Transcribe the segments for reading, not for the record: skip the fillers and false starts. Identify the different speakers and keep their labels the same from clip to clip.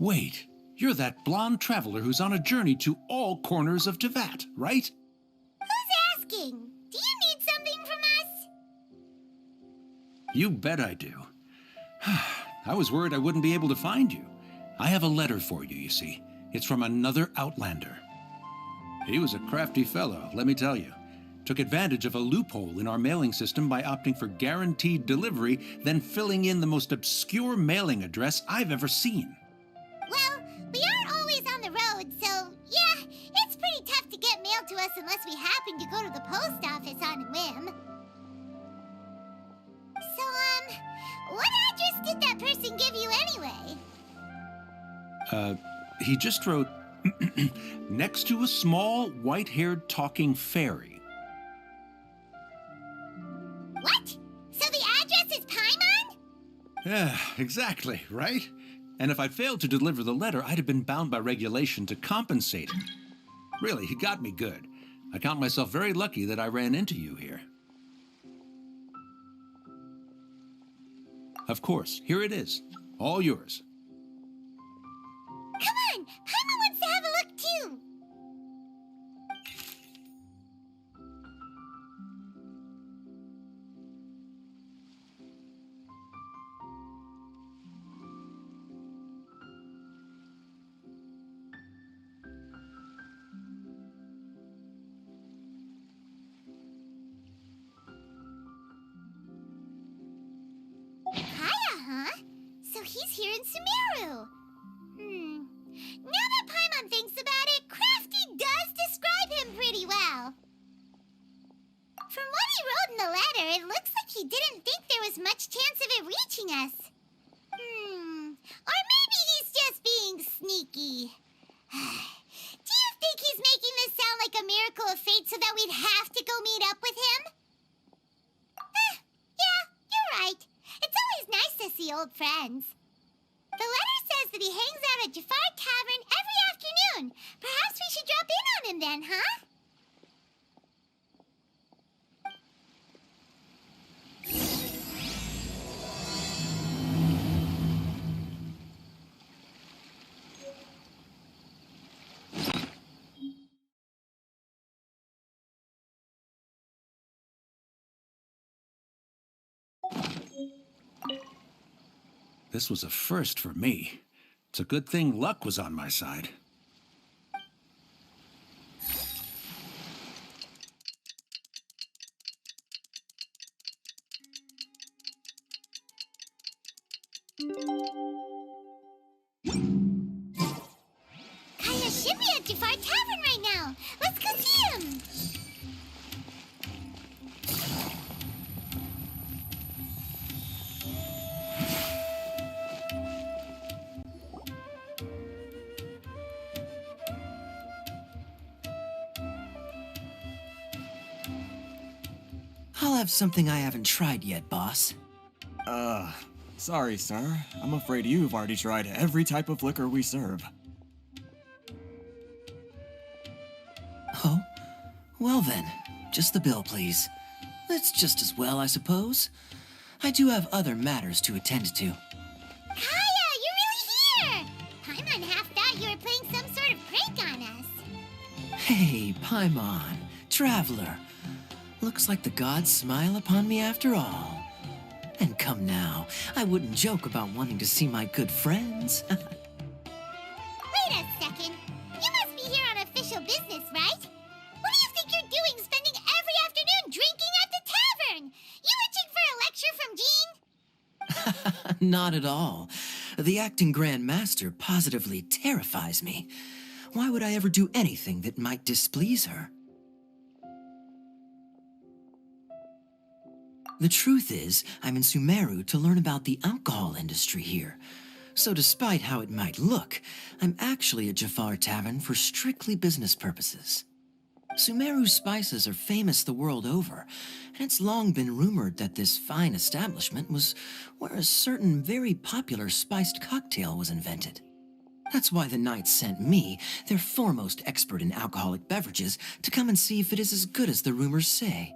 Speaker 1: Wait, you're that blonde traveler who's on a journey to all corners of Tevat, right?
Speaker 2: Who's asking? Do you need something from us?
Speaker 1: You bet I do. I was worried I wouldn't be able to find you. I have a letter for you, you see. It's from another Outlander. He was a crafty fellow, let me tell you. Took advantage of a loophole in our mailing system by opting for guaranteed delivery, then filling in the most obscure mailing address I've ever seen.
Speaker 2: Well, we aren't always on the road, so yeah, it's pretty tough to get mail to us unless we happen to go to the post office on a whim. So, what address did that person give you anyway?
Speaker 1: He just wrote, next to a small, white-haired talking fairy.
Speaker 2: What? So the address is Paimon?
Speaker 1: Yeah, exactly, right? And if I'd failed to deliver the letter, I'd have been bound by regulation to compensate him. Really, he got me good. I count myself very lucky that I ran into you here. Of course, here it is. All yours.
Speaker 2: Come on! Paimon wants to have a look too! Kaya, huh? So he's here in Sumeru. Now that Paimon thinks about it, Crafty does describe him pretty well. From what he wrote in the letter, it looks like he didn't think there was much chance of it reaching us. Or maybe he's just being sneaky. Do you think he's making this sound like a miracle of fate so that we'd have to go meet up with him? Yeah, you're right. It's always nice to see old friends. The letter says that he hangs out at Jafar Tavern every afternoon. Perhaps we should drop in on him then, huh?
Speaker 1: This was a first for me. It's a good thing luck was on my side.
Speaker 2: Kaya should be at Jafar Tavern right now. Let's go see him.
Speaker 3: I'll have something I haven't tried yet, boss.
Speaker 4: Sorry, sir. I'm afraid you've already tried every type of liquor we serve.
Speaker 3: Oh? Well then, just the bill, please. That's just as well, I suppose. I do have other matters to attend to.
Speaker 2: Kaya, you're really here! Paimon half thought you were playing some sort of prank on us.
Speaker 3: Hey, Paimon, traveler. Looks like the gods smile upon me after all. And come now, I wouldn't joke about wanting to see my good friends.
Speaker 2: Wait a second. You must be here on official business, right? What do you think you're doing spending every afternoon drinking at the tavern? You itching for a lecture from Jean?
Speaker 3: Not at all. The acting Grand Master positively terrifies me. Why would I ever do anything that might displease her? The truth is, I'm in Sumeru to learn about the alcohol industry here. So despite how it might look, I'm actually at Jafar Tavern for strictly business purposes. Sumeru's spices are famous the world over, and it's long been rumored that this fine establishment was where a certain very popular spiced cocktail was invented. That's why the Knights sent me, their foremost expert in alcoholic beverages, to come and see if it is as good as the rumors say.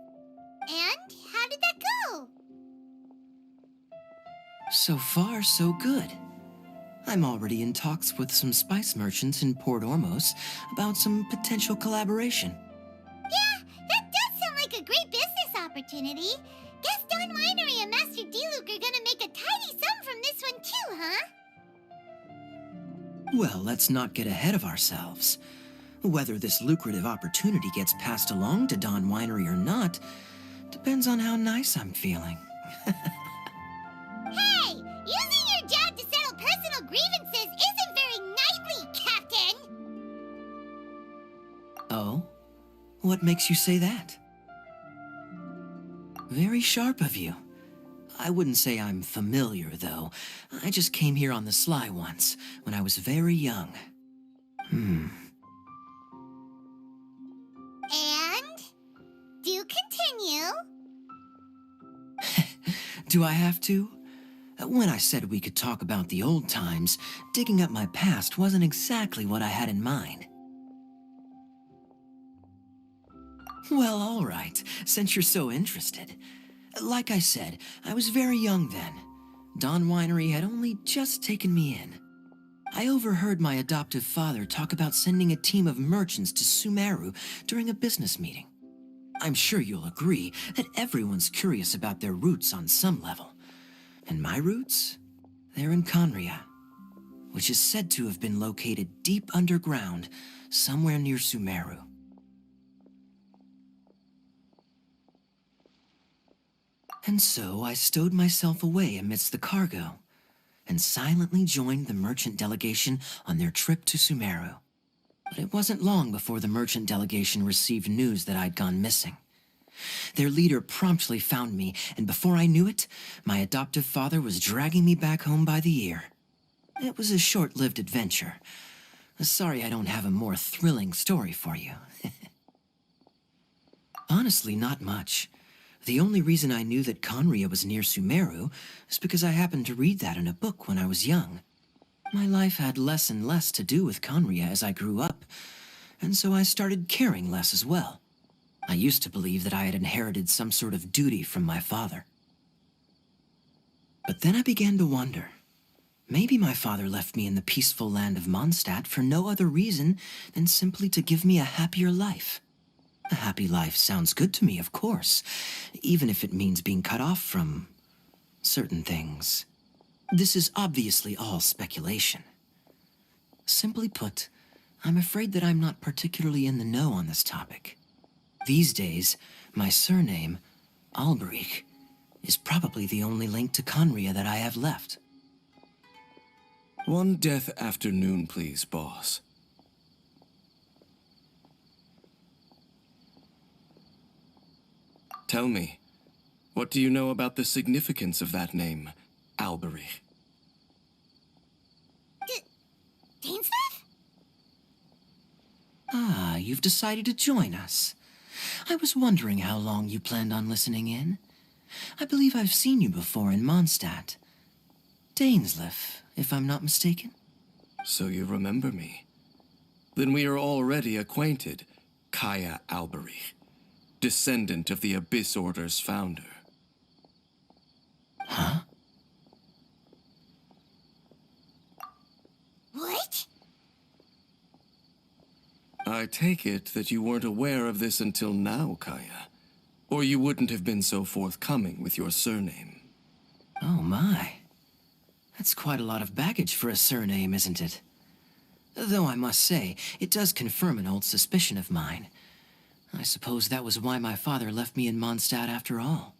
Speaker 2: And how did that go?
Speaker 3: So far, so good. I'm already in talks with some spice merchants in Port Ormos about some potential collaboration.
Speaker 2: Yeah, that does sound like a great business opportunity. Guess Don Winery and Master D-Luke are gonna make a tidy sum from this one too, huh?
Speaker 3: Well, let's not get ahead of ourselves. Whether this lucrative opportunity gets passed along to Don Winery or not depends on how nice I'm feeling.
Speaker 2: Hey, using your job to settle personal grievances isn't very knightly, Captain!
Speaker 3: Oh? What makes you say that? Very sharp of you. I wouldn't say I'm familiar, though. I just came here on the sly once, when I was very young.
Speaker 2: And? Do continue.
Speaker 3: Do I have to? When I said we could talk about the old times, digging up my past wasn't exactly what I had in mind. Well, all right, since you're so interested. Like I said, I was very young then. Don Winery had only just taken me in. I overheard my adoptive father talk about sending a team of merchants to Sumeru during a business meeting. I'm sure you'll agree that everyone's curious about their roots on some level. And my roots? They're in Conria, which is said to have been located deep underground, somewhere near Sumeru. And so I stowed myself away amidst the cargo, and silently joined the merchant delegation on their trip to Sumeru. But it wasn't long before the merchant delegation received news that I'd gone missing. Their leader promptly found me, and before I knew it, my adoptive father was dragging me back home by the ear. It was a short-lived adventure. Sorry I don't have a more thrilling story for you. Honestly, not much. The only reason I knew that Conria was near Sumeru is because I happened to read that in a book when I was young. My life had less and less to do with Conria as I grew up, and so I started caring less as well. I used to believe that I had inherited some sort of duty from my father. But then I began to wonder. Maybe my father left me in the peaceful land of Mondstadt for no other reason than simply to give me a happier life. A happy life sounds good to me, of course, even if it means being cut off from certain things. This is obviously all speculation. Simply put, I'm afraid that I'm not particularly in the know on this topic. These days, my surname, Alberich, is probably the only link to Conria that I have left.
Speaker 5: One death afternoon, please, boss. Tell me, what do you know about the significance of that name, Alberich?
Speaker 2: Dainsmith?
Speaker 3: Ah, you've decided to join us. I was wondering how long you planned on listening in. I believe I've seen you before in Mondstadt. Dainsleif, if I'm not mistaken.
Speaker 5: So you remember me. Then we are already acquainted, Kaya Alberich, descendant of the Abyss Order's founder.
Speaker 3: Huh?
Speaker 2: What?
Speaker 5: I take it that you weren't aware of this until now, Kaya. Or you wouldn't have been so forthcoming with your surname.
Speaker 3: Oh my. That's quite a lot of baggage for a surname, isn't it? Though I must say, it does confirm an old suspicion of mine. I suppose that was why my father left me in Mondstadt after all.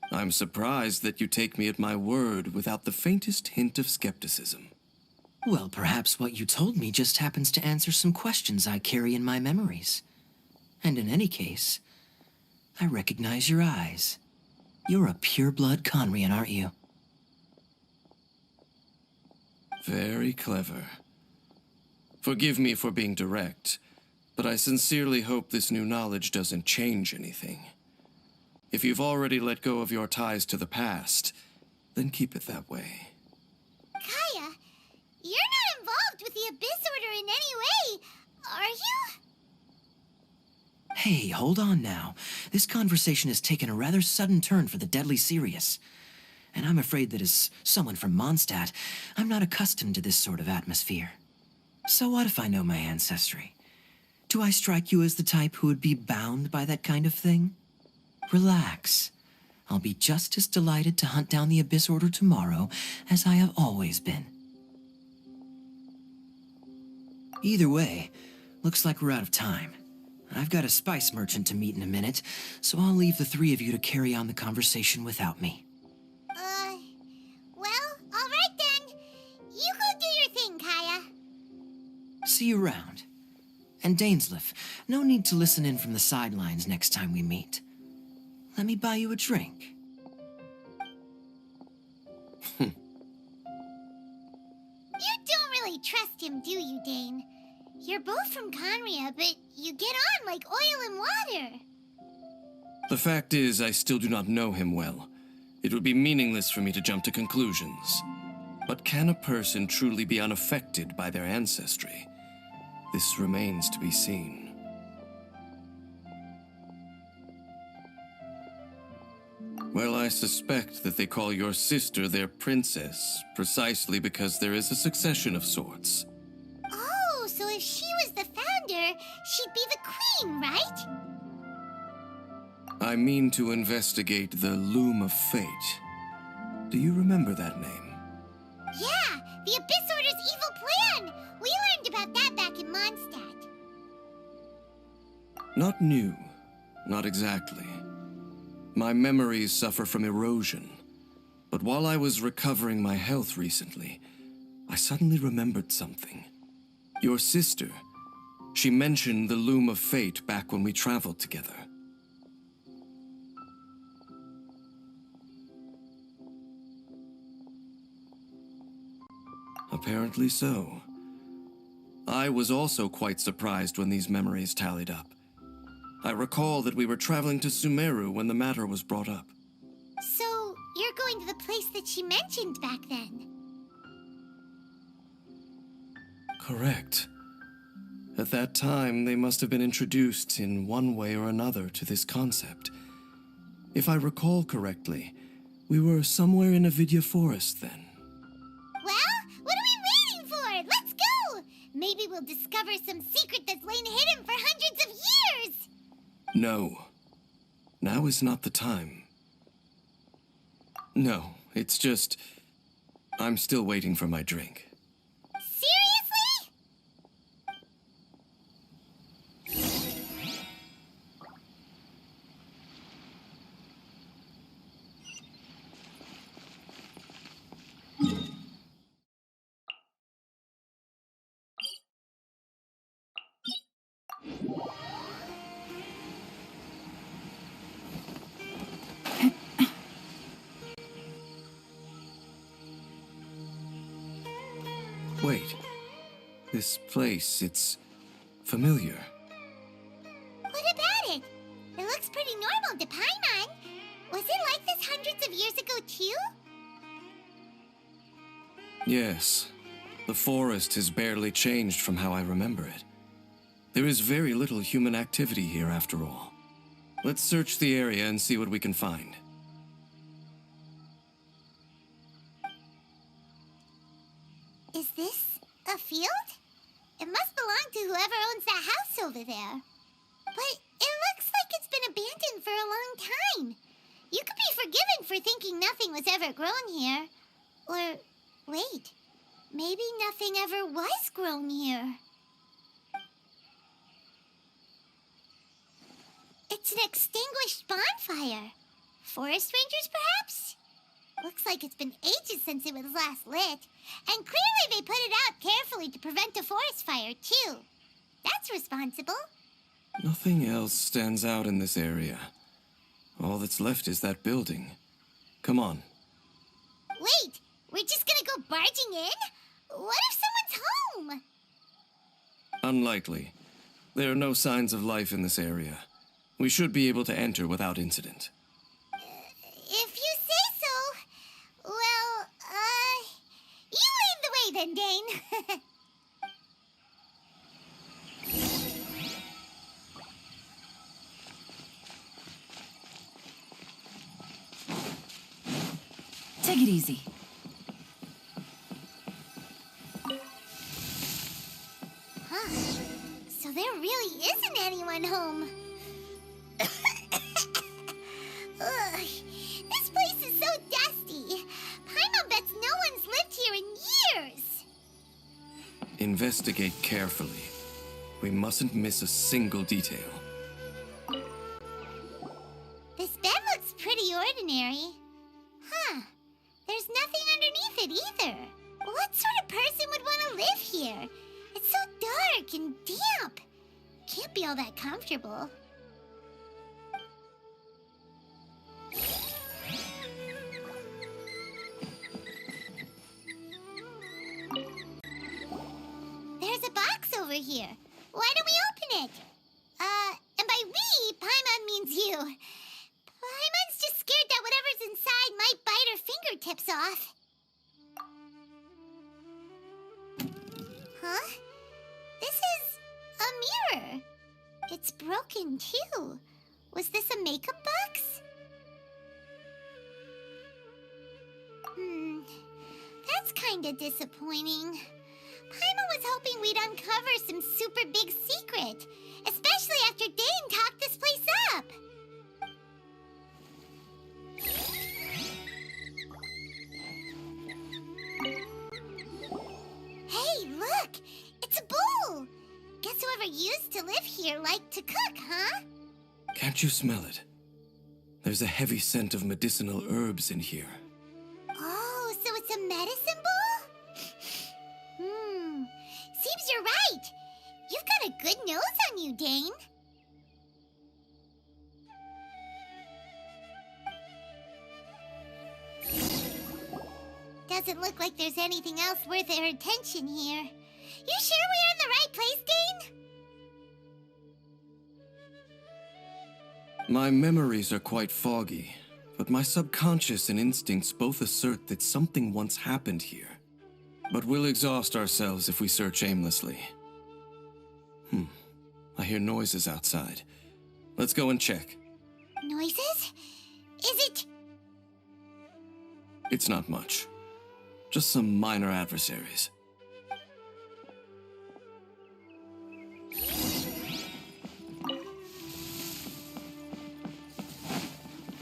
Speaker 5: I'm surprised that you take me at my word without the faintest hint of skepticism.
Speaker 3: Well, perhaps what you told me just happens to answer some questions I carry in my memories. And in any case, I recognize your eyes. You're a pure-blood Conrian, aren't you?
Speaker 5: Very clever. Forgive me for being direct, but I sincerely hope this new knowledge doesn't change anything. If you've already let go of your ties to the past, then keep it that way.
Speaker 2: Kaya, you're not involved with the Abyss Order in any way, are you?
Speaker 3: Hey, hold on now. This conversation has taken a rather sudden turn for the deadly serious. And I'm afraid that as someone from Mondstadt, I'm not accustomed to this sort of atmosphere. So what if I know my ancestry? Do I strike you as the type who would be bound by that kind of thing? Relax. I'll be just as delighted to hunt down the Abyss Order tomorrow as I have always been. Either way, looks like we're out of time. I've got a spice merchant to meet in a minute, so I'll leave the three of you to carry on the conversation without me.
Speaker 2: Well, all right then. You go do your thing, Kaya.
Speaker 3: See you around. And Dainsleif, no need to listen in from the sidelines next time we meet. Let me buy you a drink.
Speaker 2: You don't really trust him, do you, Dane? You're both from Conria, but you get on like oil and water.
Speaker 5: The fact is, I still do not know him well. It would be meaningless for me to jump to conclusions. But can a person truly be unaffected by their ancestry? This remains to be seen. Well, I suspect that they call your sister their princess, precisely because there is a succession of sorts.
Speaker 2: Oh, so if she was the founder, she'd be the queen, right?
Speaker 5: I mean to investigate the Loom of Fate. Do you remember that name?
Speaker 2: Yeah, the Abyss Order's evil plan! We learned about that back in Mondstadt.
Speaker 5: Not new. Not exactly. My memories suffer from erosion. But while I was recovering my health recently, I suddenly remembered something. Your sister. She mentioned the Loom of Fate back when we traveled together. Apparently so. I was also quite surprised when these memories tallied up. I recall that we were traveling to Sumeru when the matter was brought up.
Speaker 2: So, you're going to the place that she mentioned back then?
Speaker 5: Correct. At that time, they must have been introduced in one way or another to this concept. If I recall correctly, we were somewhere in Avidya Forest then.
Speaker 2: Well, what are we waiting for? Let's go! Maybe we'll discover some secret that's lain hidden for hundreds of years!
Speaker 5: No. Now is not the time. No, it's just... I'm still waiting for my drink.
Speaker 2: Seriously?
Speaker 5: Wait. This place, it's familiar.
Speaker 2: What about it? It looks pretty normal to Paimon. Was it like this hundreds of years ago, too?
Speaker 5: Yes. The forest has barely changed from how I remember it. There is very little human activity here after all. Let's search the area and see what we can find.
Speaker 2: Is this a field? It must belong to whoever owns that house over there. But it looks like it's been abandoned for a long time. You could be forgiven for thinking nothing was ever grown here. Or, wait, maybe nothing ever was grown here. It's an extinguished bonfire. Forest rangers, perhaps? Looks like it's been ages since it was last lit. And clearly they put it out carefully to prevent a forest fire, too. That's responsible.
Speaker 5: Nothing else stands out in this area. All that's left is that building. Come on.
Speaker 2: Wait, we're just gonna go barging in? What if someone's home?
Speaker 5: Unlikely. There are no signs of life in this area. We should be able to enter without incident.
Speaker 2: If you say so. Well, you lead the way then, Dane.
Speaker 6: Take it easy.
Speaker 2: Huh. So there really isn't anyone home. Ugh. This place is so dusty. Paimon bets no one's lived here in years.
Speaker 5: Investigate carefully. We mustn't miss a single detail.
Speaker 2: This bed looks pretty ordinary. Huh. There's nothing underneath it either. What sort of person would want to live here? It's so dark and damp. Can't be all that comfortable. There's a box over here. Why don't we open it? And by we, Paimon means you. Paimon's just scared that whatever's inside might bite her fingertips off. Huh? This is a mirror. It's broken, too. Was this a makeup box? That's kinda disappointing. Paimon was hoping we'd uncover some super big secret, especially after Dane talked this place up. Hey, look! It's a bowl! Guess whoever used to live here liked to cook, huh?
Speaker 5: Can't you smell it? There's a heavy scent of medicinal herbs in here.
Speaker 2: Oh, so it's a medicine bowl? Seems you're right. You've got a good nose on you, Dane. Doesn't look like there's anything else worth our attention here. You sure we're in the right place, Dane?
Speaker 5: My memories are quite foggy, but my subconscious and instincts both assert that something once happened here. But we'll exhaust ourselves if we search aimlessly. I hear noises outside. Let's go and check.
Speaker 2: Noises? Is it...
Speaker 5: It's not much. Just some minor adversaries.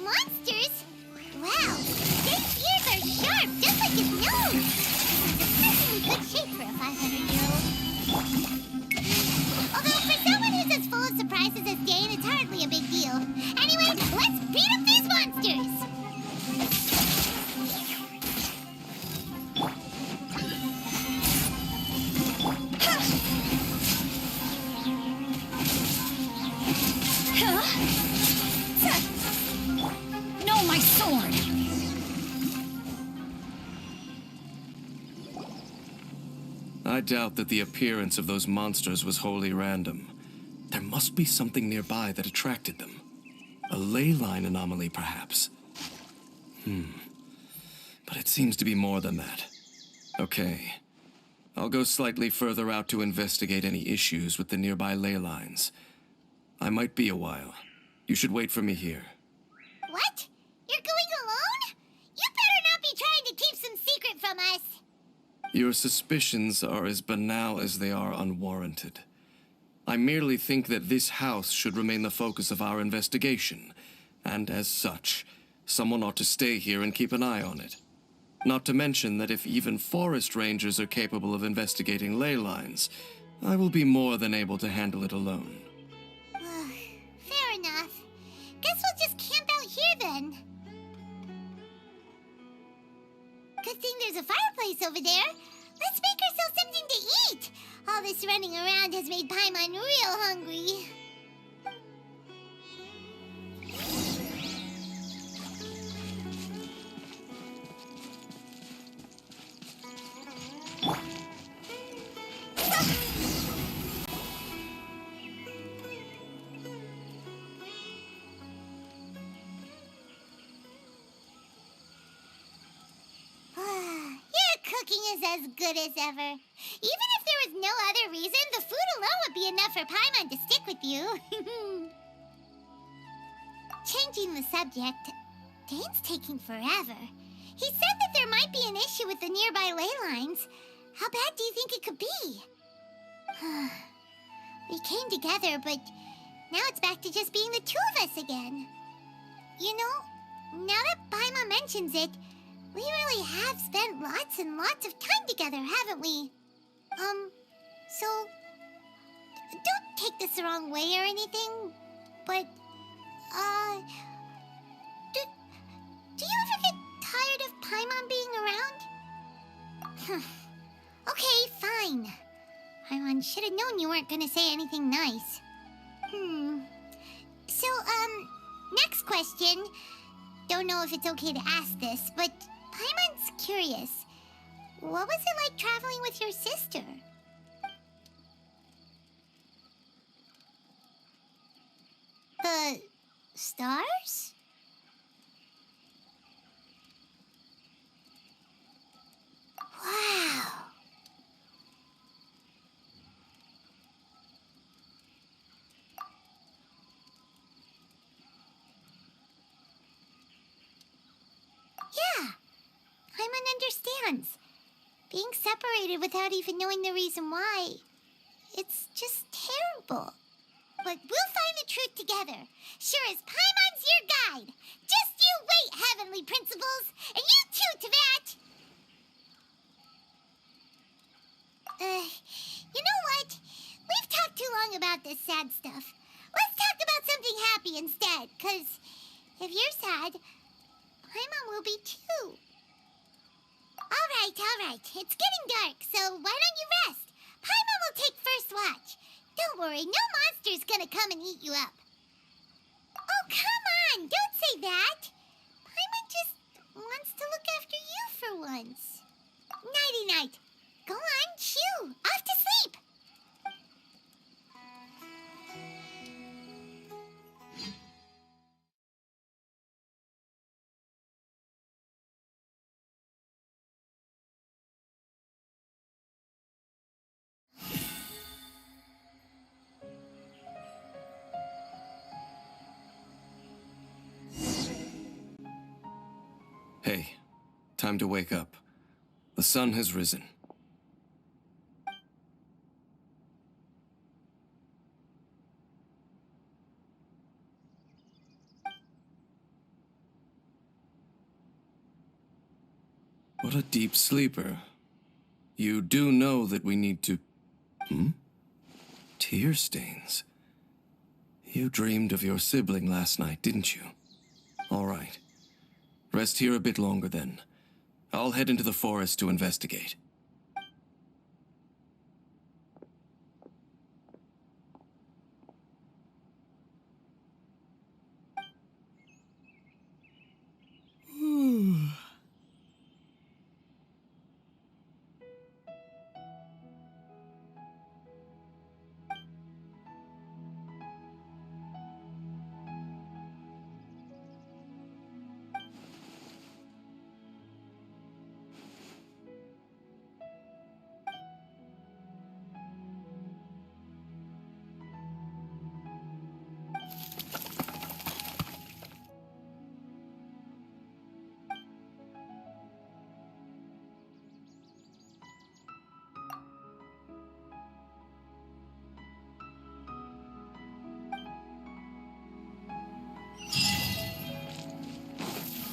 Speaker 2: monsters? Wow, Dane's ears are sharp, just like his nose. This is in good shape for a 500-year-old. Although for someone who's as full of surprises as Dane, it's hardly a big deal. Anyway, let's beat up these monsters!
Speaker 6: No, my sword!
Speaker 5: I doubt that the appearance of those monsters was wholly random. There must be something nearby that attracted them. A ley line anomaly, perhaps. But it seems to be more than that. Okay. I'll go slightly further out to investigate any issues with the nearby ley lines. I might be a while. You should wait for me here.
Speaker 2: What? You're going alone? You better not be trying to keep some secret from us.
Speaker 5: Your suspicions are as banal as they are unwarranted. I merely think that this house should remain the focus of our investigation, and as such, someone ought to stay here and keep an eye on it. Not to mention that if even forest rangers are capable of investigating ley lines, I will be more than able to handle it alone.
Speaker 2: Fair enough. Guess we'll just camp out here then. Good thing there's a fireplace over there. Let's make ourselves something to eat. All this running around has made Paimon real hungry. Cooking is as good as ever. Even if there was no other reason, the food alone would be enough for Paimon to stick with you. Changing the subject, Dane's taking forever. He said that there might be an issue with the nearby ley lines. How bad do you think it could be? We came together, but now it's back to just being the two of us again. You know, now that Paimon mentions it, we really have spent lots and lots of time together, haven't we? So, don't take this the wrong way or anything, but, do you ever get tired of Paimon being around? Okay, fine. Paimon should have known you weren't gonna say anything nice. So, next question. Don't know if it's okay to ask this, but Paimon's curious. What was it like traveling with your sister? The stars? Wow. Yeah, Paimon understands. Being separated without even knowing the reason why, it's just terrible. But we'll find the truth together. Sure as Paimon's your guide. Just you wait, Heavenly Principles, and you too, Teyvat. You know what? We've talked too long about this sad stuff. Let's talk about something happy instead, 'cause if you're sad, Paimon will be too. All right. It's getting dark, so why don't you rest? Paimon will take first watch. Don't worry, no monster's gonna come and eat you up. Oh, come on, don't say that. Paimon just wants to look after you for once. Nighty-night. Go on, chew. Off to sleep.
Speaker 5: Hey, time to wake up. The sun has risen. What a deep sleeper. You do know that we need to... Tear stains. You dreamed of your sibling last night, didn't you? All right. Rest here a bit longer then. I'll head into the forest to investigate.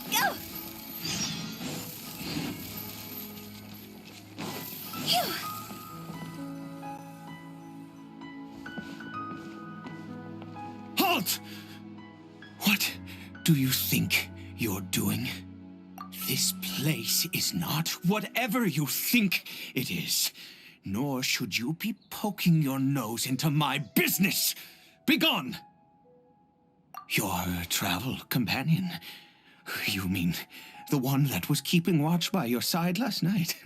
Speaker 2: Go! Phew!
Speaker 1: Halt! What do you think you're doing? This place is not whatever you think it is. Nor should you be poking your nose into my business. Begone! Your travel companion. You mean the one that was keeping watch by your side last night?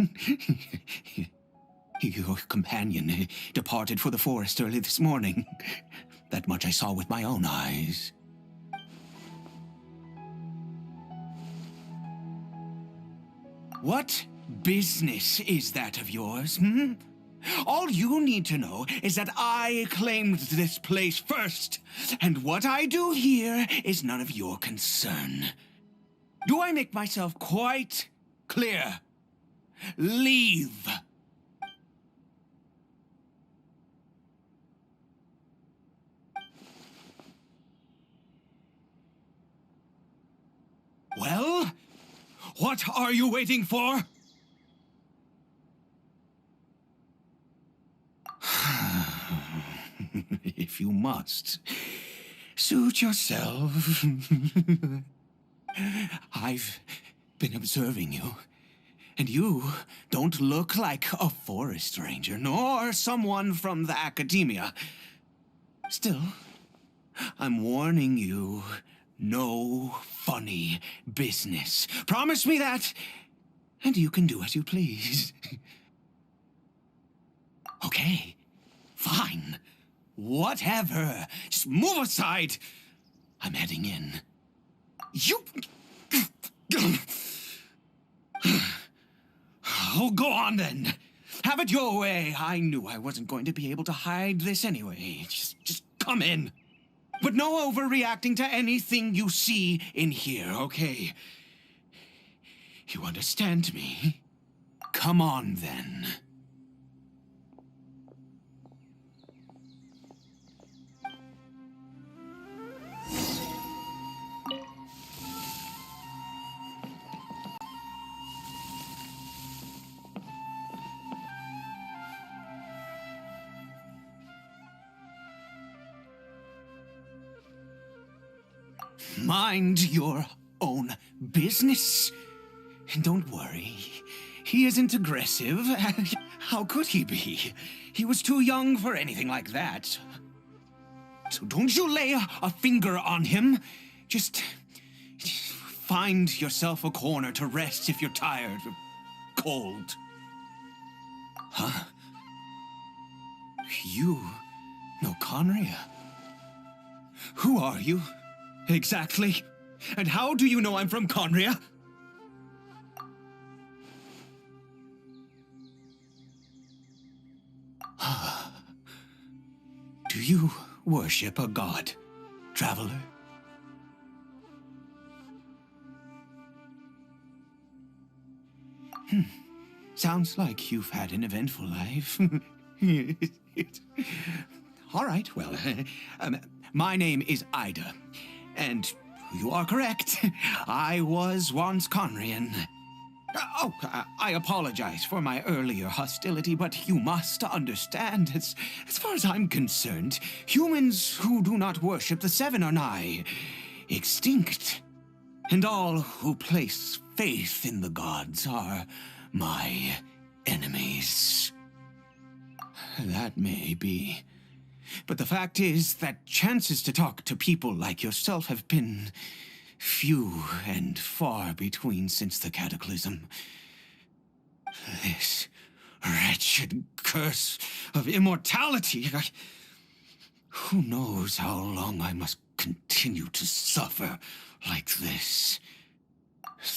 Speaker 1: Your companion departed for the forest early this morning. That much I saw with my own eyes. What business is that of yours, All you need to know is that I claimed this place first, and what I do here is none of your concern. Do I make myself quite clear? Leave. Well, what are you waiting for? If you must, suit yourself. I've been observing you, and you don't look like a forest ranger, nor someone from the academia. Still, I'm warning you, no funny business. Promise me that, and you can do as you please. Okay, fine. Whatever. Just move aside. I'm heading in. You... Oh, go on then. Have it your way. I knew I wasn't going to be able to hide this anyway. Just come in. But no overreacting to anything you see in here, okay? You understand me? Come on then. Mind your own business. And don't worry, he isn't aggressive. How could he be? He was too young for anything like that. So don't you lay a finger on him. Just find yourself a corner to rest if you're tired or cold. Huh? You know Conria? Who are you? Exactly. And how do you know I'm from Conria? Do you worship a god, traveler? Sounds like you've had an eventful life. All right, well, my name is Ida. And you are correct. I was once Conrian. I apologize for my earlier hostility, but you must understand, as far as I'm concerned, humans who do not worship the Seven are nigh extinct. And all who place faith in the gods are my enemies. That may be. But the fact is that chances to talk to people like yourself have been few and far between since the cataclysm. This wretched curse of immortality. Who knows how long I must continue to suffer like this?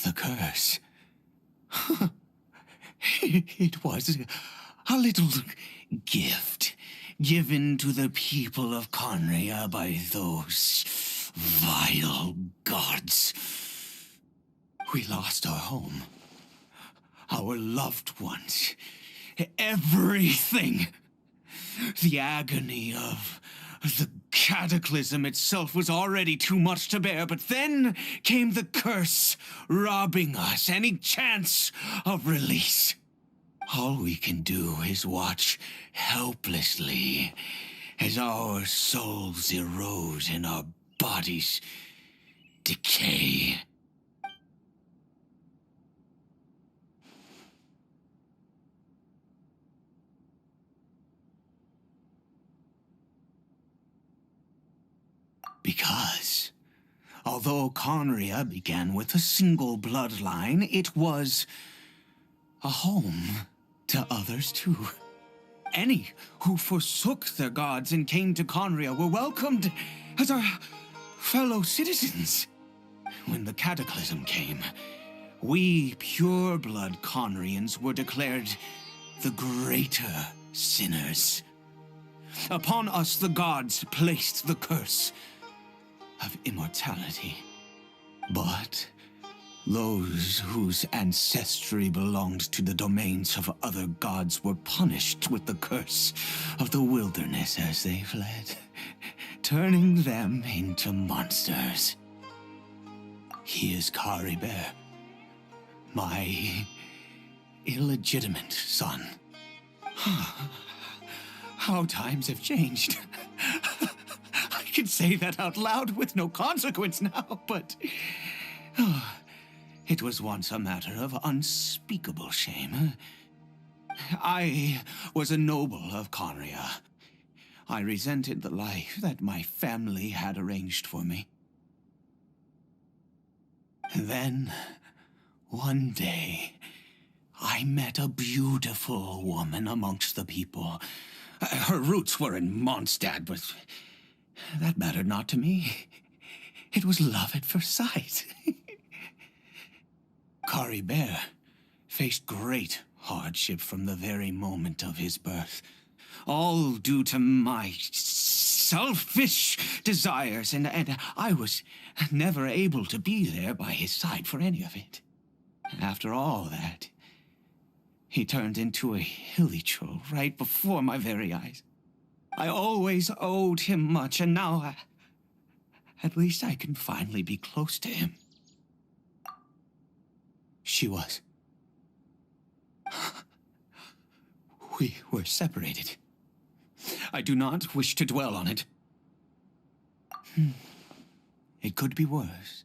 Speaker 1: The curse. It was a little gift given to the people of Conria by those vile gods. We lost our home, our loved ones, everything. The agony of the cataclysm itself was already too much to bear, but then came the curse, robbing us any chance of release. All we can do is watch helplessly as our souls erode and our bodies decay. Because, although Conria began with a single bloodline, it was a home to others too. Any who forsook their gods and came to Conria were welcomed as our fellow citizens. When the cataclysm came, we pure-blood Conrians were declared the greater sinners. Upon us the gods placed the curse of immortality. But
Speaker 7: Those whose ancestry belonged to the domains of other gods were punished with the curse of the wilderness as they fled, turning them into monsters. He is Caribert, my illegitimate son. How times have changed. I can say that out loud with no consequence now, but it was once a matter of unspeakable shame. I was a noble of Conria. I resented the life that my family had arranged for me. Then, one day, I met a beautiful woman amongst the people. Her roots were in Mondstadt, but that mattered not to me. It was love at first sight. Caribert faced great hardship from the very moment of his birth, all due to my selfish desires, and I was never able to be there by his side for any of it. After all that, he turned into a hilichurl right before my very eyes. I always owed him much, and now at least I can finally be close to him. She was. We were separated. I do not wish to dwell on it. It could be worse.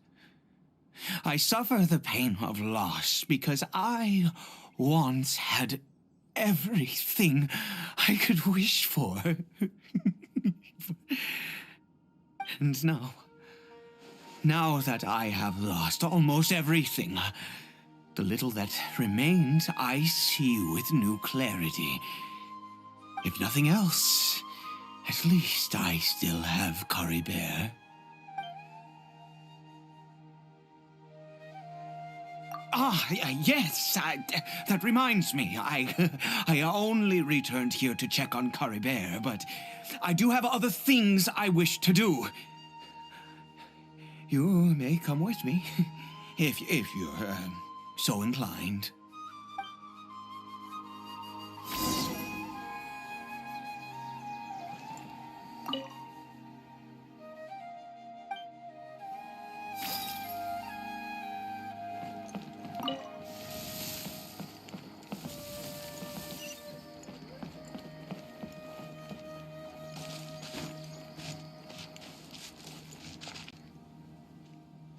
Speaker 7: I suffer the pain of loss because I once had everything I could wish for. And now that I have lost almost everything, the little that remains I see with new clarity. If nothing else, at least I still have Caribert. Yes, that reminds me. I only returned here to check on Caribert, but I do have other things I wish to do. You may come with me, if you're so inclined.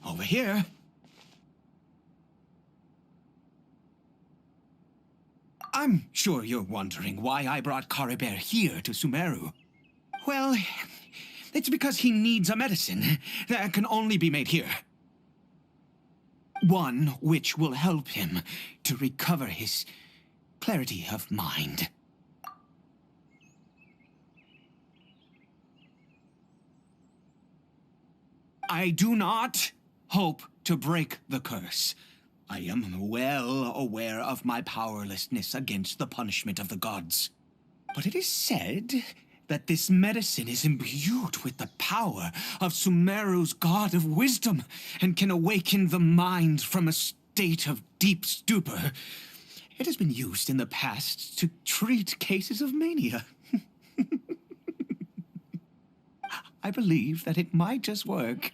Speaker 7: Over here. I'm sure you're wondering why I brought Caribert here to Sumeru. Well, it's because he needs a medicine that can only be made here. One which will help him to recover his clarity of mind. I do not hope to break the curse. I am well aware of my powerlessness against the punishment of the gods. But it is said that this medicine is imbued with the power of Sumeru's god of wisdom and can awaken the mind from a state of deep stupor. It has been used in the past to treat cases of mania. I believe that it might just work.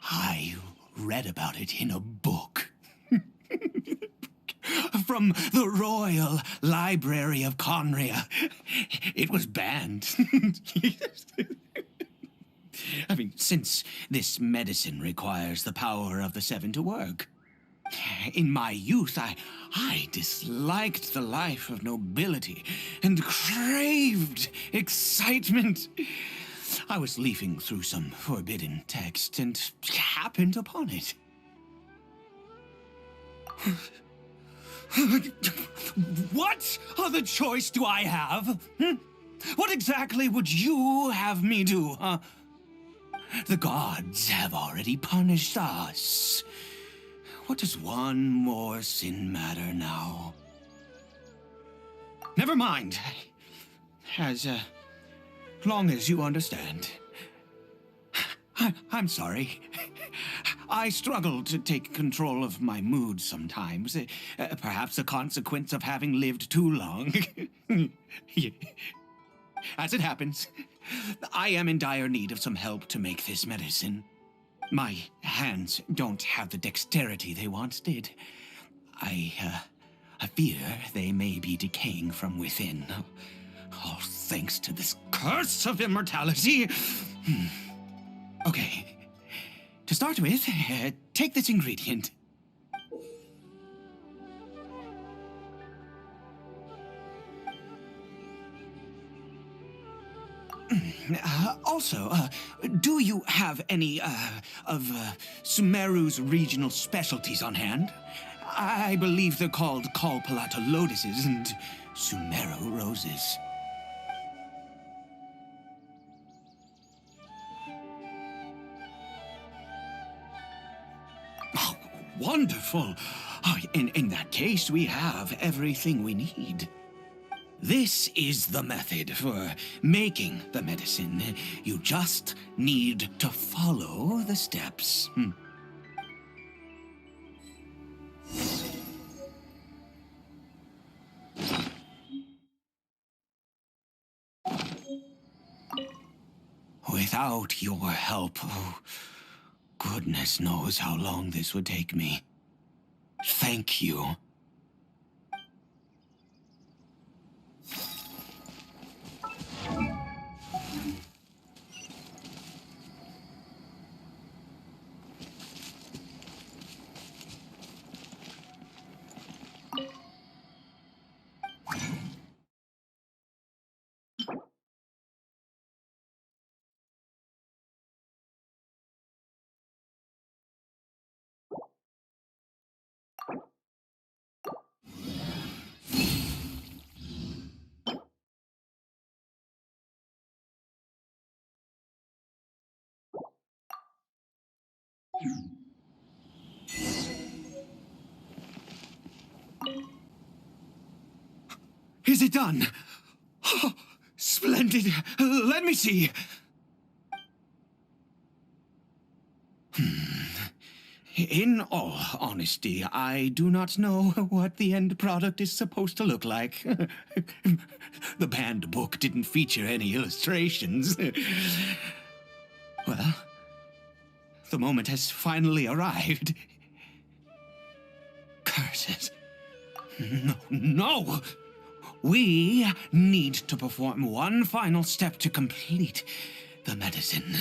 Speaker 7: I read about it in a book. From the Royal Library of Conria. It was banned. I mean, since this medicine requires the power of the Seven to work. In my youth, I disliked the life of nobility and craved excitement. I was leafing through some forbidden text and happened upon it. What other choice do I have? What exactly would you have me do, huh? The gods have already punished us. What does one more sin matter now? Never mind. As long as you understand. I'm sorry. I struggle to take control of my mood sometimes. Perhaps a consequence of having lived too long. As it happens, I am in dire need of some help to make this medicine. My hands don't have the dexterity they once did. I fear they may be decaying from within. All thanks to this curse of immortality. Okay. To start with, take this ingredient. Also, do you have any, of Sumeru's regional specialties on hand? I believe they're called Kalpalata lotuses and Sumeru roses. Oh, wonderful! Oh, in that case, we have everything we need. This is the method for making the medicine. You just need to follow the steps. Without your help, oh, goodness knows how long this would take me. Thank you. Is it done? Oh, splendid. Let me see. In all honesty, I do not know what the end product is supposed to look like. The banned book didn't feature any illustrations. Well, the moment has finally arrived. Curses. No! We need to perform one final step to complete the medicine.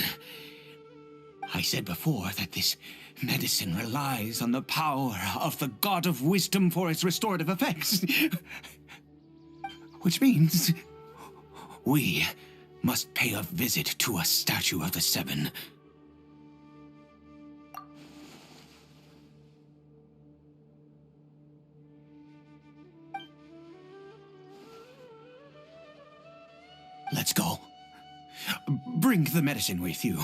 Speaker 7: I said before that this medicine relies on the power of the God of Wisdom for its restorative effects. Which means we must pay a visit to a statue of the Seven. Let's go. Bring the medicine with you.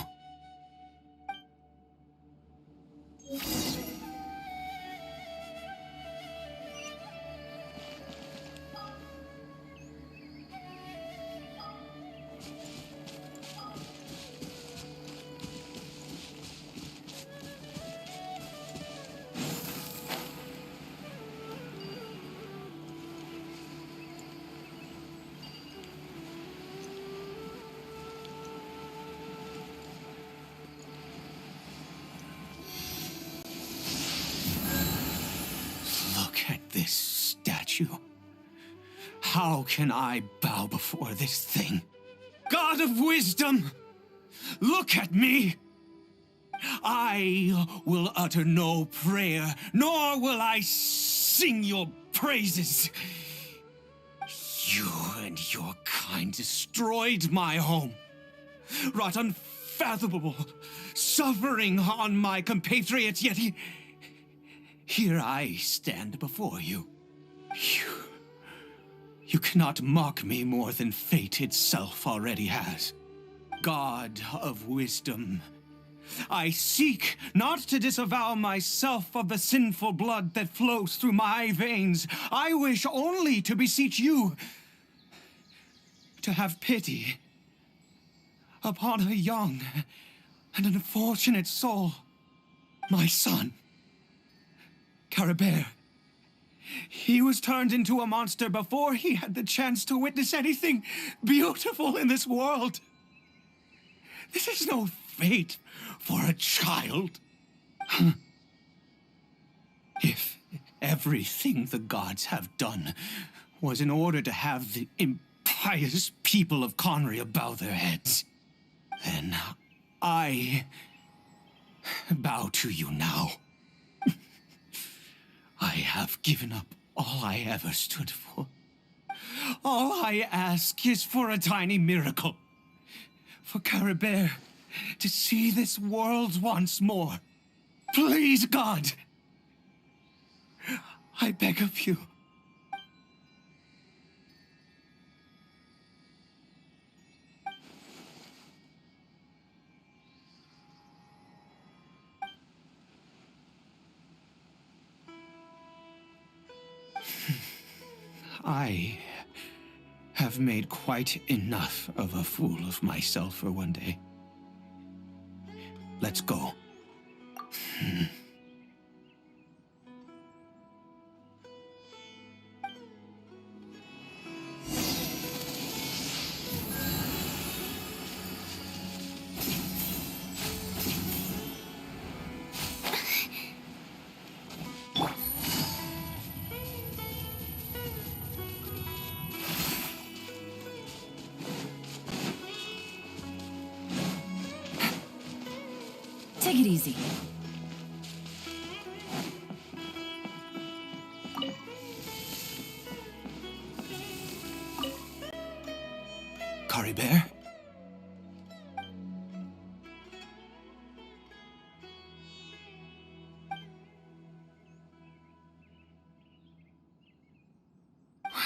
Speaker 7: This statue. How can I bow before this thing? God of Wisdom, look at me! I will utter no prayer, nor will I sing your praises. You and your kind destroyed my home, wrought unfathomable suffering on my compatriots, yet here I stand before you. You cannot mock me more than fate itself already has. God of Wisdom, I seek not to disavow myself of the sinful blood that flows through my veins. I wish only to beseech you to have pity upon a young and unfortunate soul. My son, Caribert. He was turned into a monster before he had the chance to witness anything beautiful in this world. This is no fate for a child. If everything the gods have done was in order to have the impious people of Conria bow their heads, then I bow to you now. I have given up all I ever stood for. All I ask is for a tiny miracle. For Caribert to see this world once more. Please, God. I beg of you. I have made quite enough of a fool of myself for one day. Let's go.
Speaker 6: Take it easy.
Speaker 7: Caribert?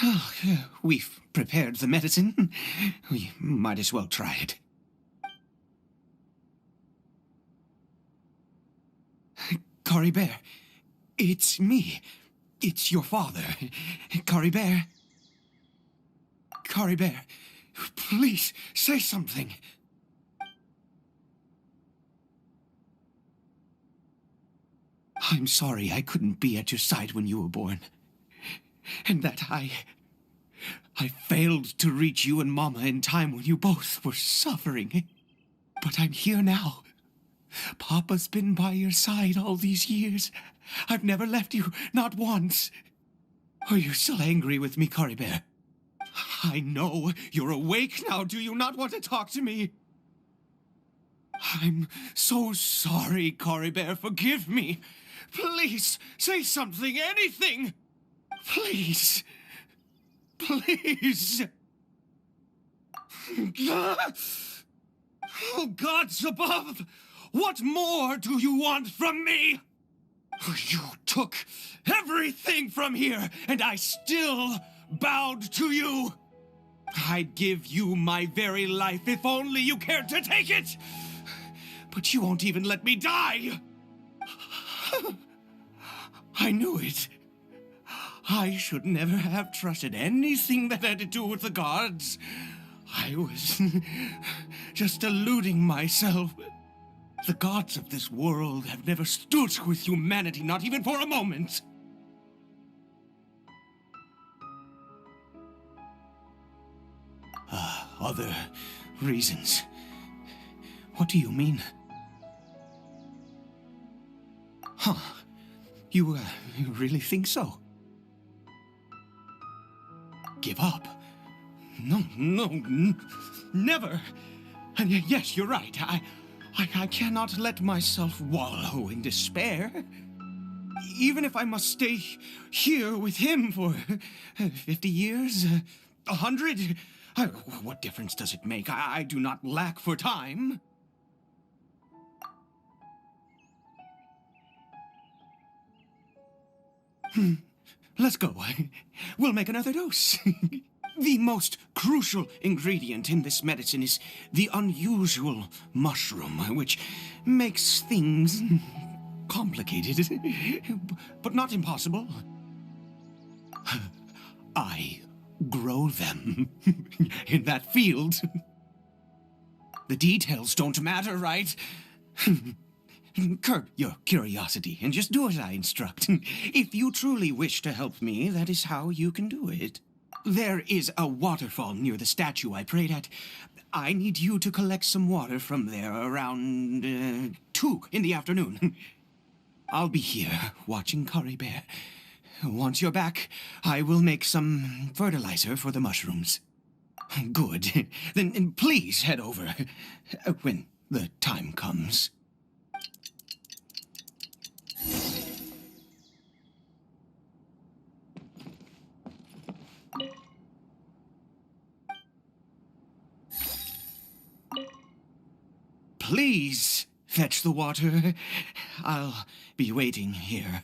Speaker 7: Well, we've prepared the medicine. We might as well try it. Caribert, it's me. It's your father. Caribert. Caribert, please say something. I'm sorry I couldn't be at your side when you were born. And that I failed to reach you and Mama in time when you both were suffering. But I'm here now. Papa's been by your side all these years. I've never left you, not once. Are you still angry with me, Caribert? I know you're awake now. Do you not want to talk to me? I'm so sorry, Caribert. Forgive me. Please, say something, anything. Please. Please. Oh, gods above! What more do you want from me? You took everything from here, and I still bowed to you. I'd give you my very life if only you cared to take it. But you won't even let me die. I knew it. I should never have trusted anything that had to do with the gods. I was just deluding myself. The gods of this world have never stood with humanity, not even for a moment. Other reasons. What do you mean? Huh. You really think so? Give up? No, never. And yes, you're right. I cannot let myself wallow in despair. Even if I must stay here with him for 50 years, 100, what difference does it make? I do not lack for time. Let's go. We'll make another dose. The most crucial ingredient in this medicine is the unusual mushroom, which makes things complicated, but not impossible. I grow them in that field. The details don't matter, right? Curb your curiosity and just do as I instruct. If you truly wish to help me, that is how you can do it. There is a waterfall near the statue I prayed at. I need you to collect some water from there around 2 in the afternoon. I'll be here watching Caribert. Once you're back, I will make some fertilizer for the mushrooms. Good. Then please head over when the time comes. Please fetch the water. I'll be waiting here.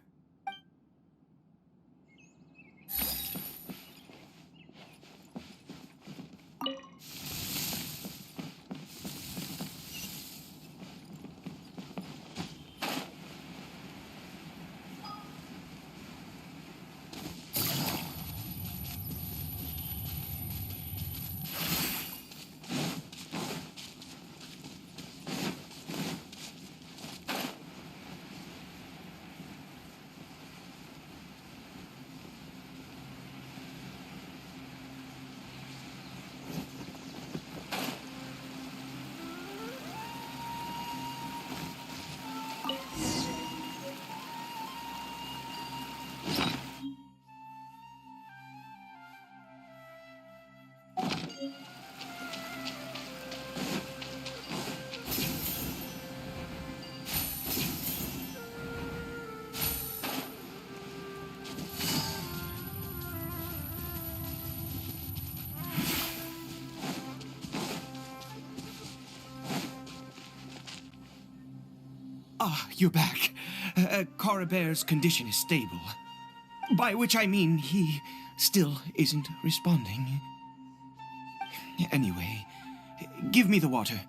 Speaker 7: Ah, you're back. Caribert's condition is stable. By which I mean he still isn't responding. Anyway, give me the water.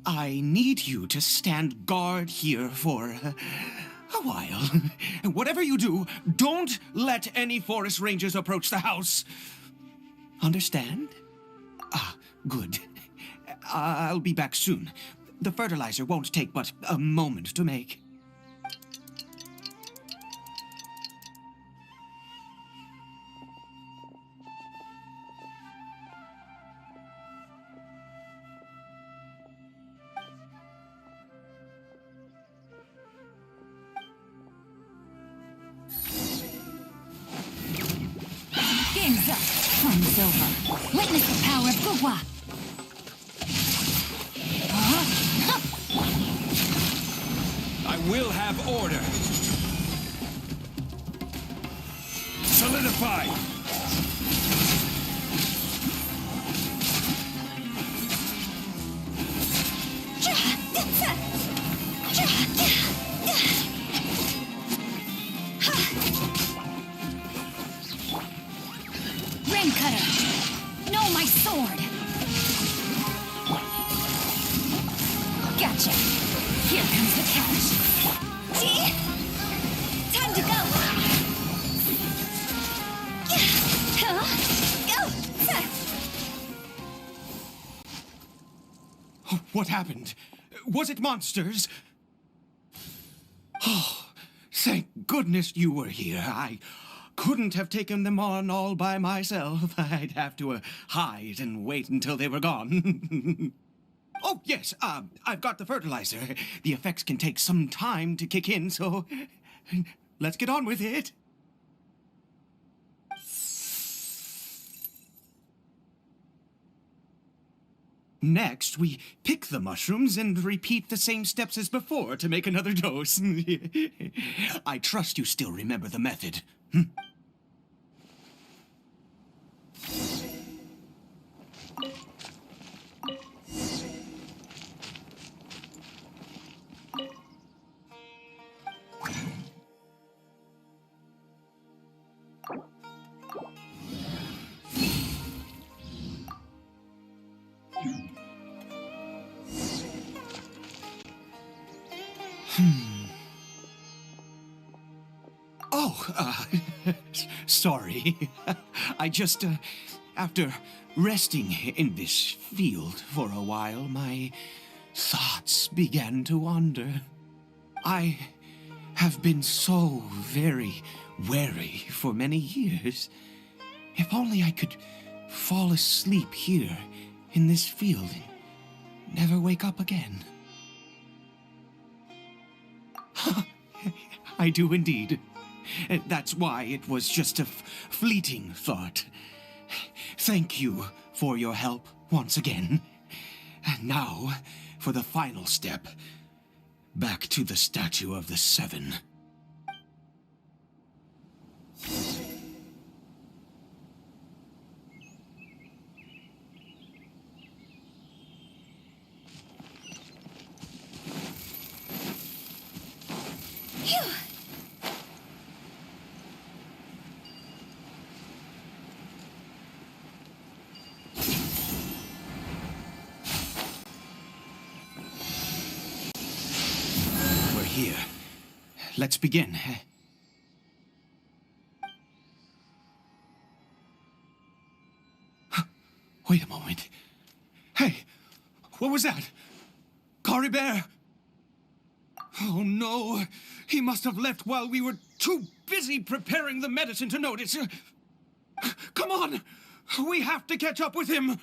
Speaker 7: I need you to stand guard here for a while. Whatever you do, don't let any forest rangers approach the house. Understand? Ah, good. I'll be back soon. The fertilizer won't take but a moment to make.
Speaker 6: Game's up. Fun's over. Witness the power of Gugwa.
Speaker 1: I will have order. Solidify.
Speaker 6: Rain cutter. No, my sword. Gotcha. Here comes the catch. See? Time to go.
Speaker 7: What happened? Was it monsters? Oh, thank goodness you were here. I couldn't have taken them on all by myself. I'd have to hide and wait until they were gone. Oh, yes, I've got the fertilizer. The effects can take some time to kick in, so let's get on with it. Next, we pick the mushrooms and repeat the same steps as before to make another dose. I trust you still remember the method. Oh, sorry. I just, after resting in this field for a while, my thoughts began to wander. I have been so very wary for many years. If only I could fall asleep here in this field and never wake up again. I do indeed. That's why it was just a fleeting thought. Thank you for your help once again. And now, for the final step. Back to the Statue of the Seven. Here. Let's begin. Wait a moment. Hey, what was that? Caribert! Oh no, he must have left while we were too busy preparing the medicine to notice. Come on, we have to catch up with him.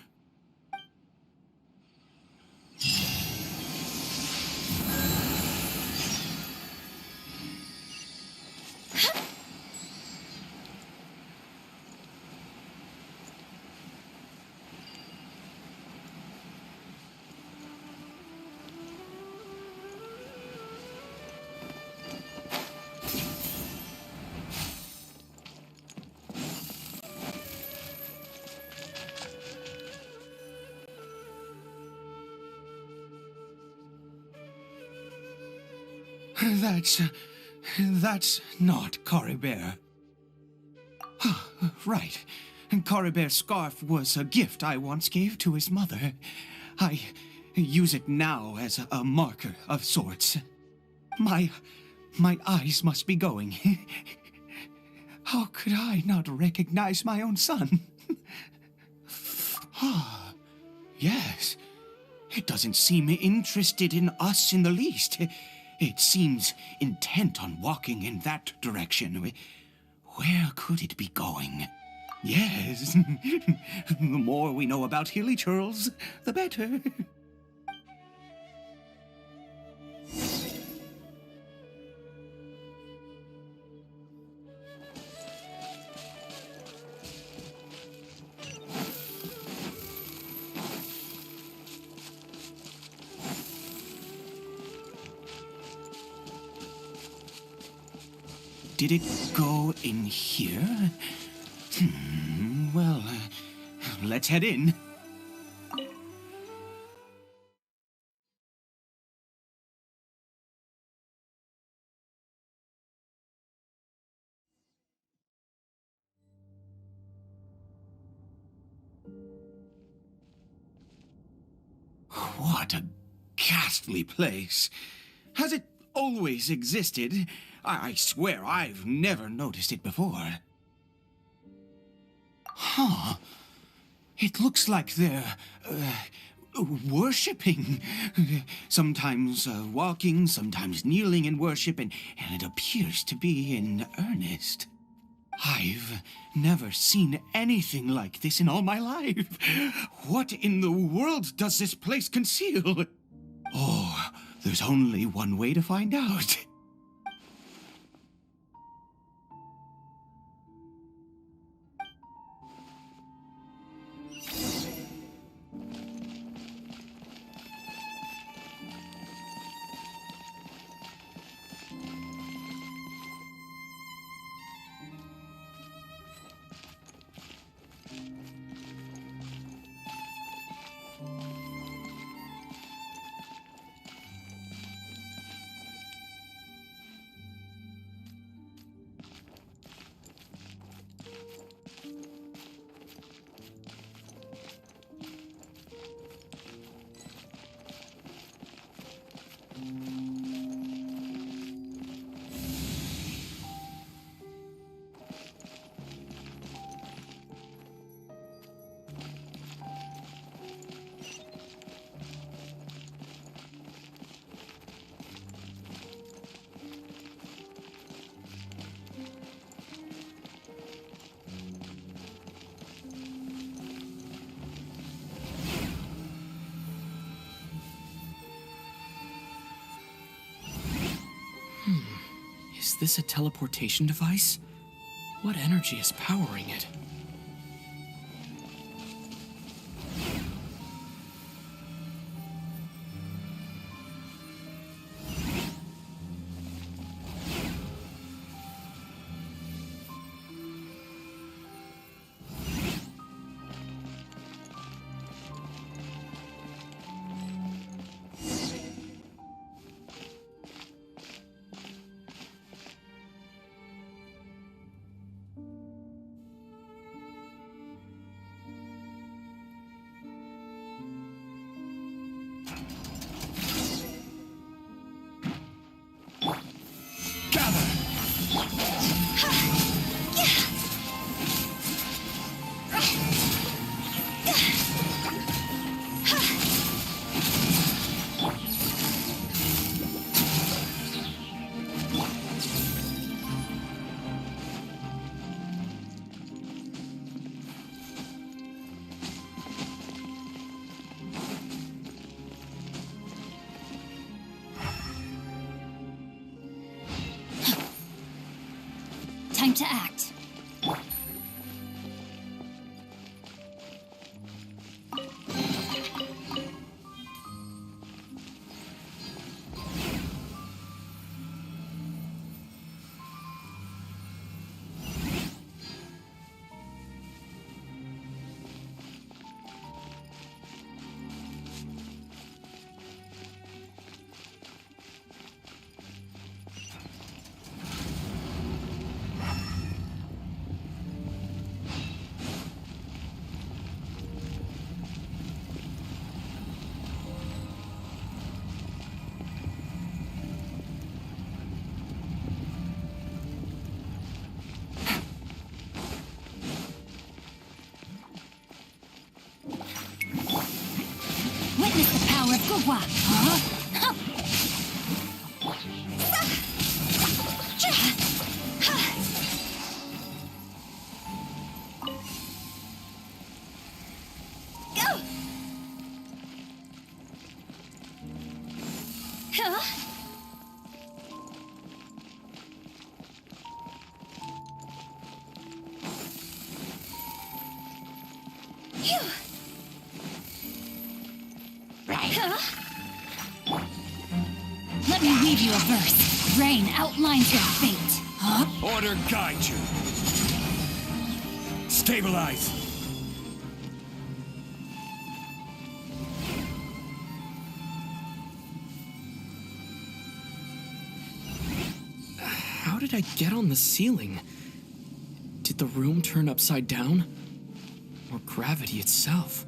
Speaker 7: That's not Caribert. Right. Caribert's scarf was a gift I once gave to his mother. I use it now as a marker of sorts. My eyes must be going. How could I not recognize my own son? Yes. It doesn't seem interested in us in the least. It seems intent on walking in that direction. Where could it be going? Yes. The more we know about Hilly Churls, the better. Did it go in here? Well, let's head in. What a ghastly place. Has it always existed? I swear I've never noticed it before. Huh. It looks like they're, worshipping. Sometimes walking, sometimes kneeling in worship, and it appears to be in earnest. I've never seen anything like this in all my life. What in the world does this place conceal? Oh, there's only one way to find out.
Speaker 8: Is this a teleportation device? What energy is powering it?
Speaker 6: Time to act. Witness the power of Gugwa. Huh? Go. Huh? Phew. Let me weave you a verse. Rain outlines your fate. Huh?
Speaker 9: Order guide you. Stabilize.
Speaker 8: How did I get on the ceiling? Did the room turn upside down? Or gravity itself?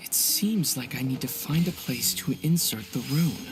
Speaker 8: It seems like I need to find a place to insert the rune.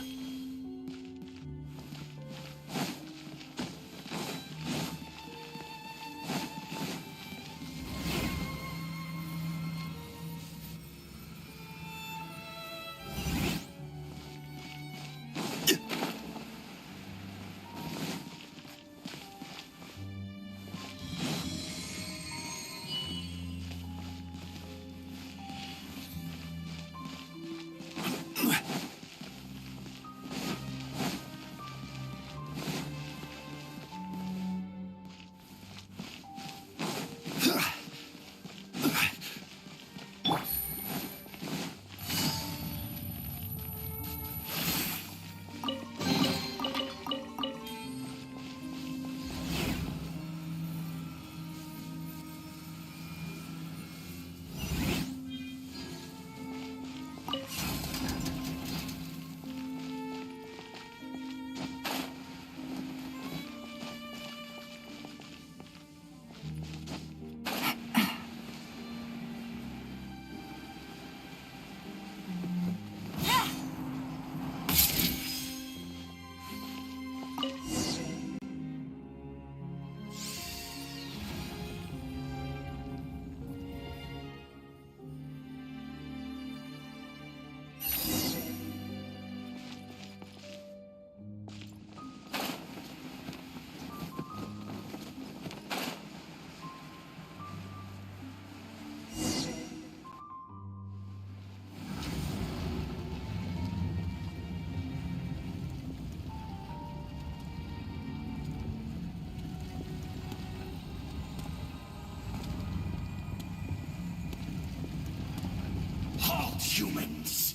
Speaker 9: humans.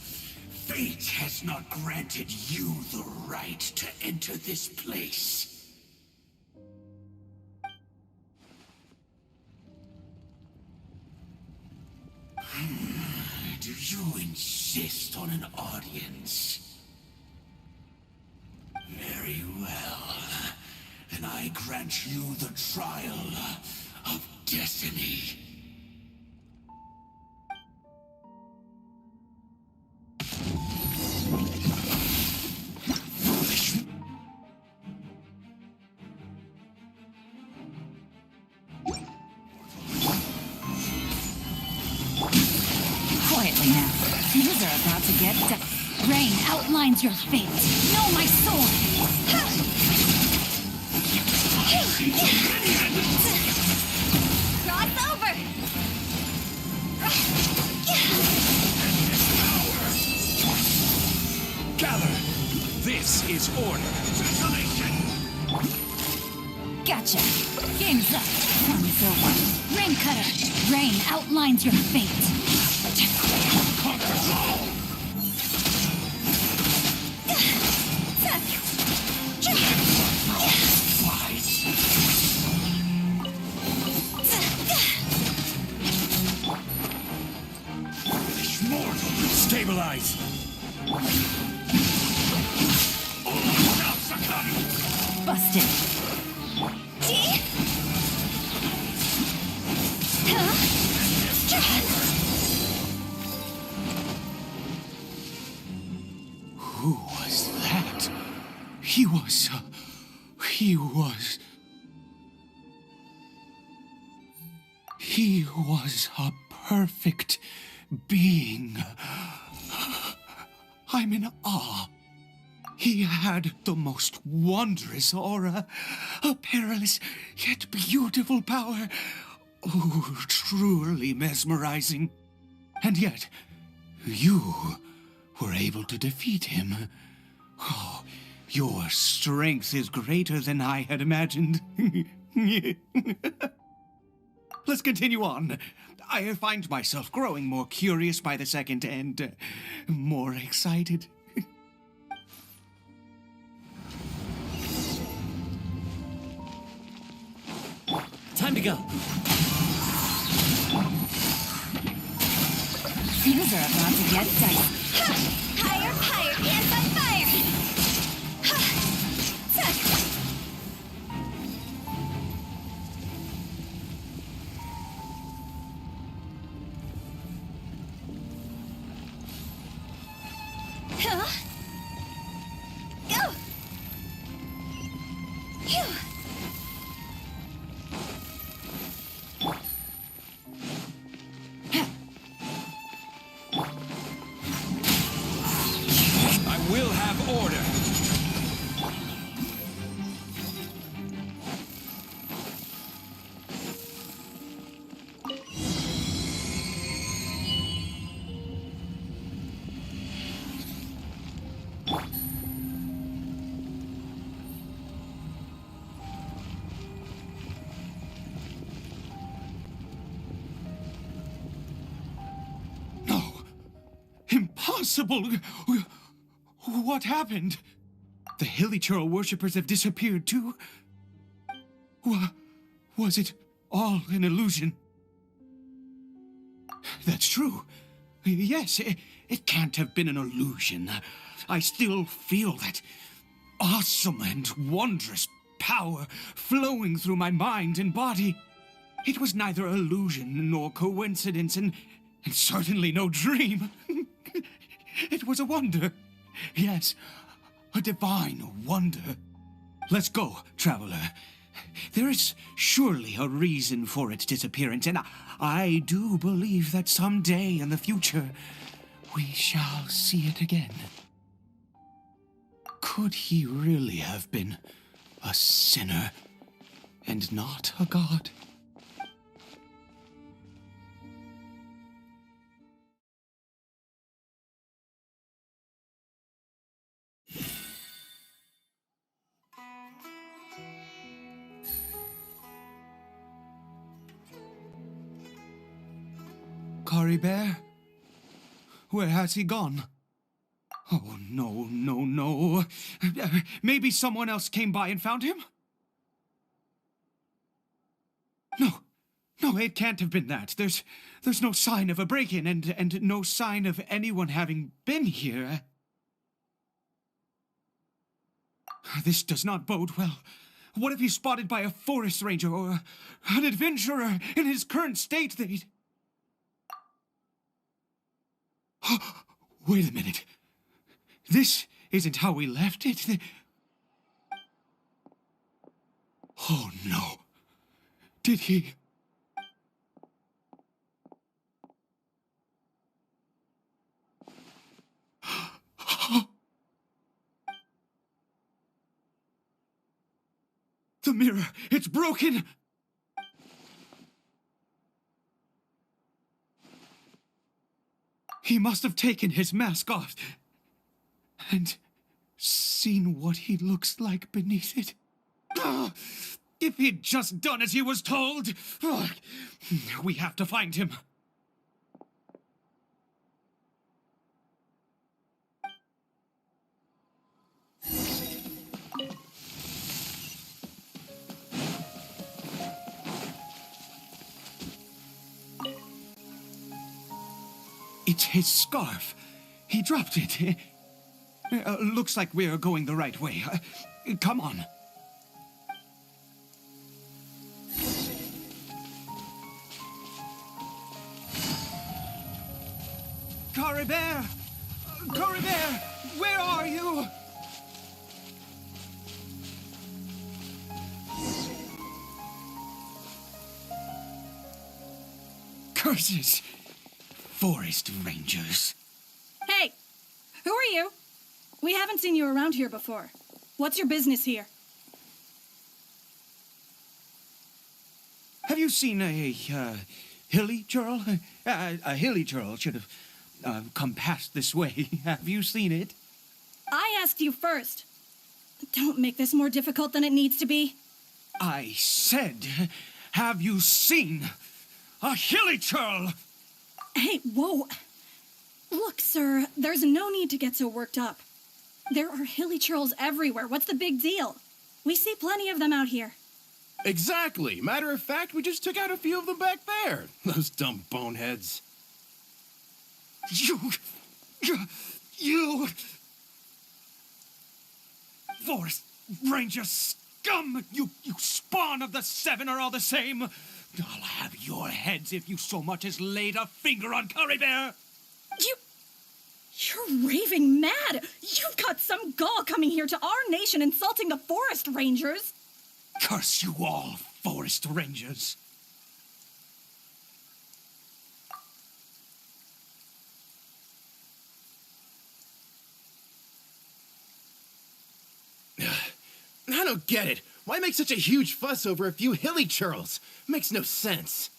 Speaker 9: Fate has not granted you the right to enter this place. Do you insist on an audience? Very well. Then I grant you the trial of destiny.
Speaker 6: Quietly now. Things are about to get Rain outlines your fate. Know my sword!
Speaker 2: Cross over!
Speaker 9: Gather! This is order.
Speaker 6: Gotcha. Game's up. Fun's over. Rain Cutter. Rain outlines your fate.
Speaker 9: Stabilize!
Speaker 6: Busted.
Speaker 7: Who was that? He was a perfect being. I'm in awe. He had the most wondrous aura, a perilous yet beautiful power. Oh, truly mesmerizing. And yet, you were able to defeat him. Oh, your strength is greater than I had imagined. Let's continue on. I find myself growing more curious by the second and more excited.
Speaker 3: Time to go.
Speaker 6: Things are about to get dicey.
Speaker 2: Higher, higher, hands on fire! Go! Phew!
Speaker 9: I will have order.
Speaker 7: No. Impossible. What happened? The Hilichurl worshippers have disappeared too? Was it all an illusion? That's true. Yes, it can't have been an illusion. I still feel that awesome and wondrous power flowing through my mind and body. It was neither illusion nor coincidence, and certainly no dream. It was a wonder. Yes, a divine wonder. Let's go, traveler. There is surely a reason for its disappearance, and I do believe that someday in the future we shall see it again. Could he really have been a sinner and not a god? Caribert? Where has he gone? Oh, no, no, no. Maybe someone else came by and found him? No. No, it can't have been that. There's no sign of a break-in and no sign of anyone having been here. This does not bode well. What if he's spotted by a forest ranger or an adventurer in his current state? They'd... Wait a minute. This isn't how we left it. Oh, no. Did he... The mirror, it's broken! He must have taken his mask off and seen what he looks like beneath it. Ah, if he'd just done as he was told! Ah, we have to find him. It's his scarf. He dropped it. Looks like we're going the right way. Come on. Caribert! Caribert! Where are you? Curses! Forest rangers.
Speaker 6: Hey! Who are you? We haven't seen you around here before. What's your business here?
Speaker 7: Have you seen a hilly churl? A hilly churl should have come past this way. Have you seen it?
Speaker 6: I asked you first. Don't make this more difficult than it needs to be.
Speaker 7: I said, have you seen a hilly churl?
Speaker 6: Hey, whoa. Look, sir, there's no need to get so worked up. There are hilly churls everywhere. What's the big deal? We see plenty of them out here.
Speaker 5: Exactly. Matter of fact, we just took out a few of them back there. Those dumb boneheads.
Speaker 7: You... Forest Ranger scum! You spawn of the Seven are all the same! I'll have your heads if you so much as laid a finger on Caribert!
Speaker 6: You're raving mad! You've got some gall coming here to our nation insulting the Forest Rangers!
Speaker 7: Curse you all, Forest Rangers!
Speaker 5: I don't get it. Why make such a huge fuss over a few hilly churls? Makes no sense.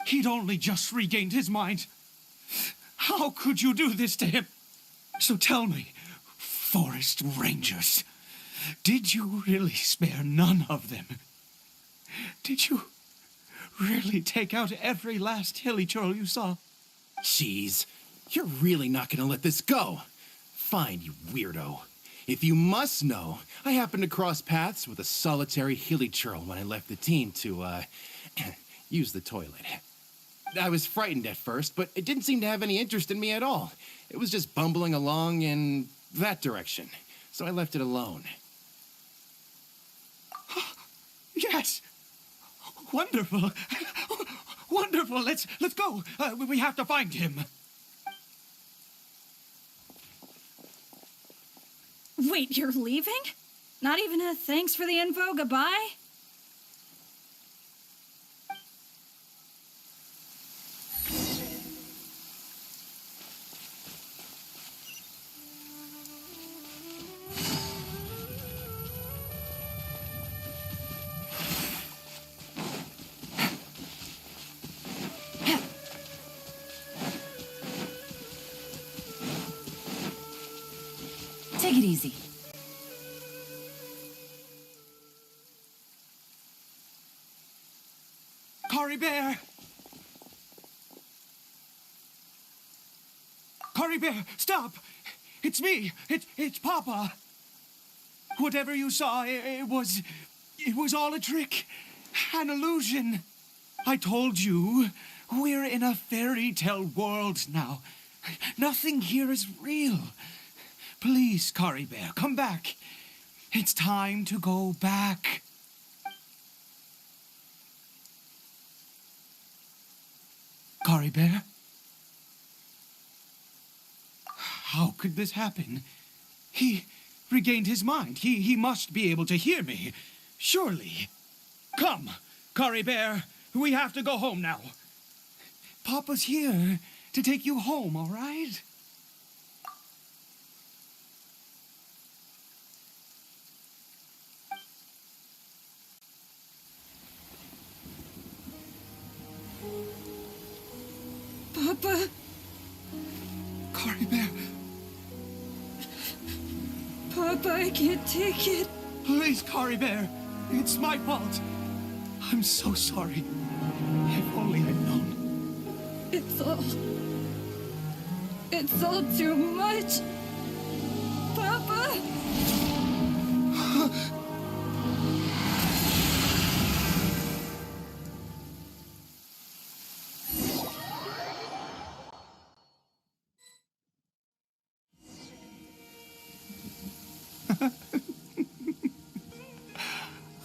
Speaker 7: He'd only just regained his mind. How could you do this to him? So tell me, Forest Rangers, did you really spare none of them? Did you really take out every last hilly churl you saw?
Speaker 5: Jeez, you're really not gonna let this go. Fine, you weirdo. If you must know, I happened to cross paths with a solitary hilly churl when I left the team to, use the toilet. I was frightened at first, but it didn't seem to have any interest in me at all. It was just bumbling along in that direction, so I left it alone.
Speaker 7: Yes! Wonderful! Wonderful! Let's go! We have to find him!
Speaker 6: Wait, you're leaving? Not even a thanks for the info, goodbye? Take it easy.
Speaker 7: Caribert! Caribert, stop! It's me! It's Papa! Whatever you saw, it was all a trick. An illusion. I told you, we're in a fairy tale world now. Nothing here is real. Please, Caribert, come back. It's time to go back. Caribert? How could this happen? He regained his mind. He must be able to hear me. Surely. Come, Caribert. We have to go home now. Papa's here to take you home, all right?
Speaker 6: Papa.
Speaker 7: Caribert,
Speaker 6: Papa, I can't take it.
Speaker 7: please, Caribert. It's my fault. I'm so sorry. If only I'd known.
Speaker 6: It's all too much. Papa!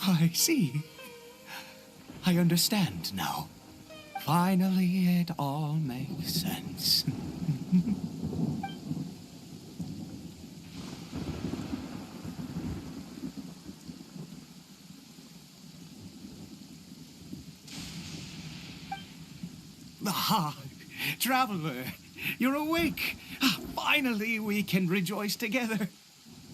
Speaker 7: I see. I understand now. Finally, it all makes sense. Ah, traveler, you're awake. Finally, we can rejoice together.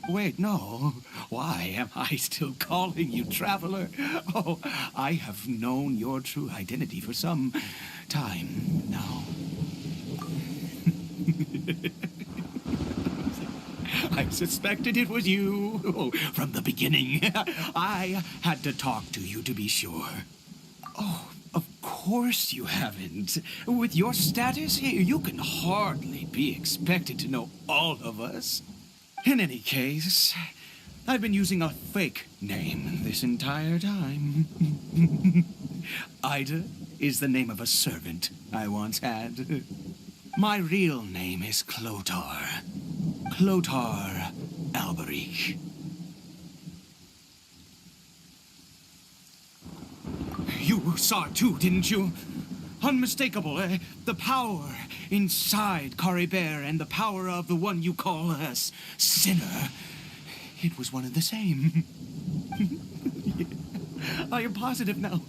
Speaker 7: Wait, no. Why am I still calling you traveler? Oh, I have known your true identity for some time now. I suspected it was you from the beginning. I had to talk to you to be sure. Oh, of course you haven't. With your status here, you can hardly be expected to know all of us. In any case, I've been using a fake name this entire time. Ida is the name of a servant I once had. My real name is Clotar. Clotar Alberic. You saw it too, didn't you? Unmistakable, the power inside Caribert and the power of the one you call us Sinner. It was one and the same. I am positive now.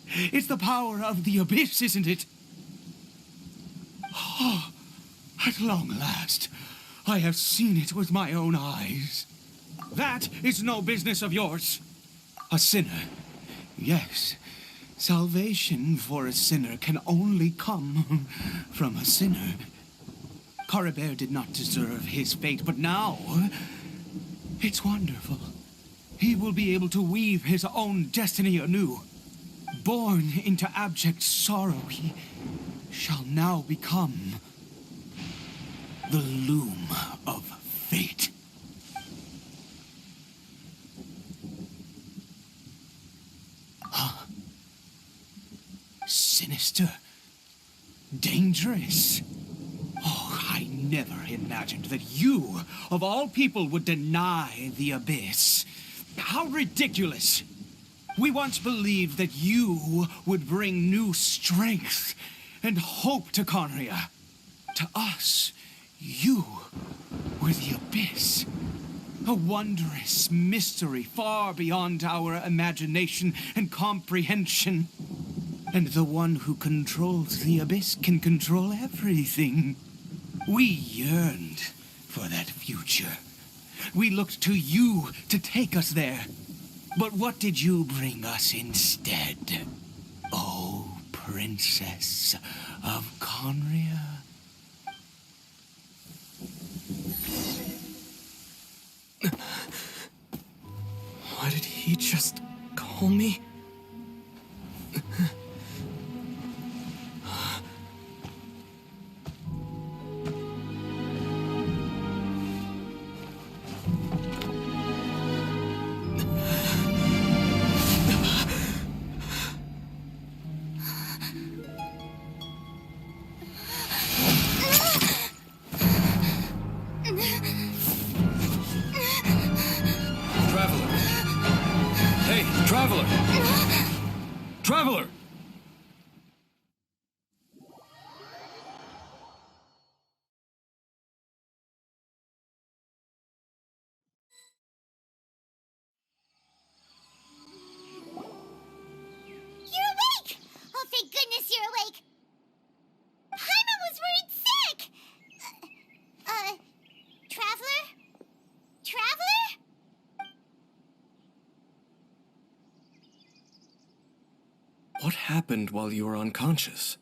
Speaker 7: It's the power of the abyss, isn't it? Oh, at long last, I have seen it with my own eyes. That is no business of yours. A sinner, yes. Salvation for a sinner can only come from a sinner. Caribert did not deserve his fate, but now it's wonderful. He will be able to weave his own destiny anew. Born into abject sorrow, he shall now become the loom of fate. Sinister. Dangerous. Oh, I never imagined that you, of all people, would deny the abyss. How ridiculous. We once believed that you would bring new strength and hope to Conria. To us, you were the abyss. A wondrous mystery far beyond our imagination and comprehension. And the one who controls the abyss can control everything. We yearned for that future. We looked to you to take us there. But what did you bring us instead? Oh, Princess of Conria.
Speaker 8: Why did he just call me?
Speaker 5: Traveler!
Speaker 2: You're awake! Oh, thank goodness you're awake! Paimon was worried sick! Traveler? Traveler?
Speaker 5: What happened while you were unconscious?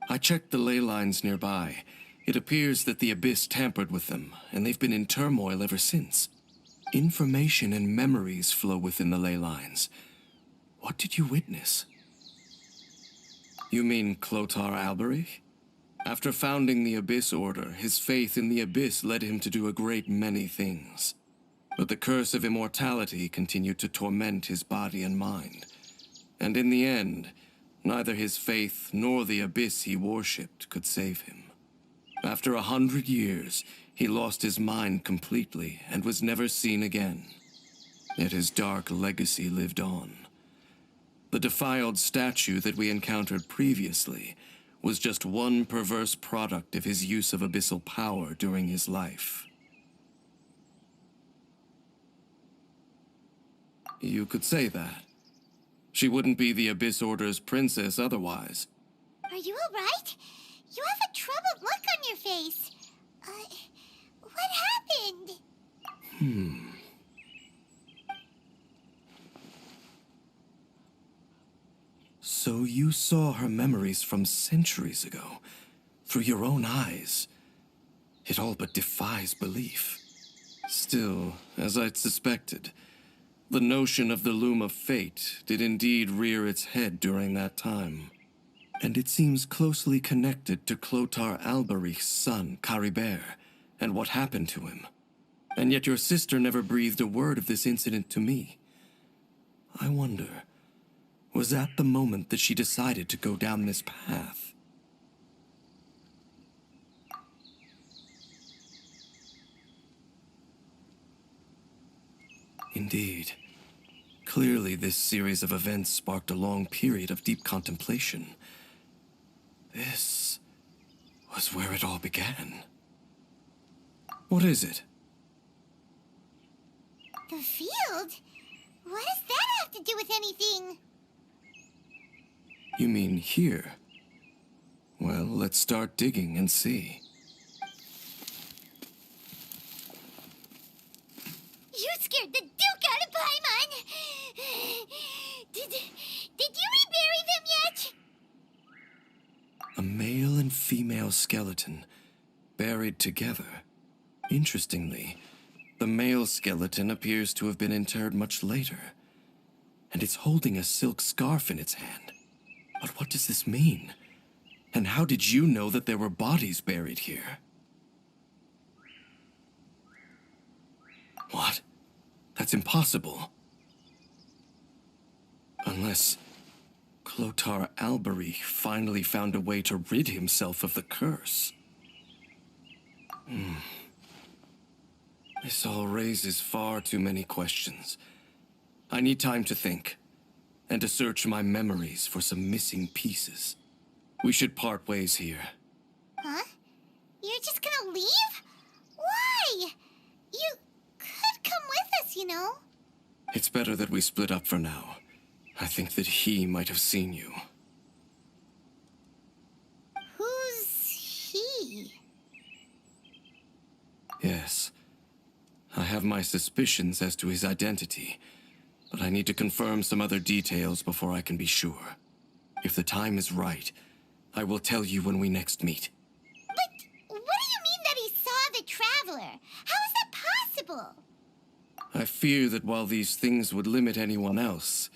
Speaker 5: I checked the ley lines nearby. It appears that the Abyss tampered with them, and they've been in turmoil ever since. Information and memories flow within the ley lines. What did you witness? You mean Clotar Alberich? After founding the Abyss Order, his faith in the Abyss led him to do a great many things. But the curse of immortality continued to torment his body and mind. And in the end, neither his faith nor the Abyss he worshipped could save him. After 100 years, he lost his mind completely and was never seen again. Yet his dark legacy lived on. The defiled statue that we encountered previously was just one perverse product of his use of abyssal power during his life. You could say that. She wouldn't be the Abyss Order's princess otherwise.
Speaker 2: Are you alright? You have a troubled look on your face. What happened?
Speaker 5: So you saw her memories from centuries ago, through your own eyes. It all but defies belief. Still, as I'd suspected, the notion of the Loom of Fate did indeed rear its head during that time. And it seems closely connected to Clotar Alberich's son, Caribert, and what happened to him. And yet your sister never breathed a word of this incident to me. I wonder, was that the moment that she decided to go down this path? Indeed. Clearly, this series of events sparked a long period of deep contemplation. This was where it all began. What is it?
Speaker 2: The field? What does that have to do with anything?
Speaker 5: You mean here? Well, let's start digging and see.
Speaker 2: You scared the Duke out of Paimon! Did you rebury them yet?
Speaker 5: A male and female skeleton, buried together. Interestingly, the male skeleton appears to have been interred much later, and it's holding a silk scarf in its hand. But what does this mean? And how did you know that there were bodies buried here? What? That's impossible. Unless Clotar Alberich finally found a way to rid himself of the curse. This all raises far too many questions. I need time to think, and to search my memories for some missing pieces. We should part ways here.
Speaker 2: Huh? You're just gonna leave? Why? You could come with us, you know.
Speaker 5: It's better that we split up for now. I think that he might have seen you.
Speaker 2: Who's he?
Speaker 5: Yes. I have my suspicions as to his identity, but I need to confirm some other details before I can be sure. If the time is right, I will tell you when we next meet.
Speaker 2: But what do you mean that he saw the Traveler? How is that possible?
Speaker 5: I fear that while these things would limit anyone else,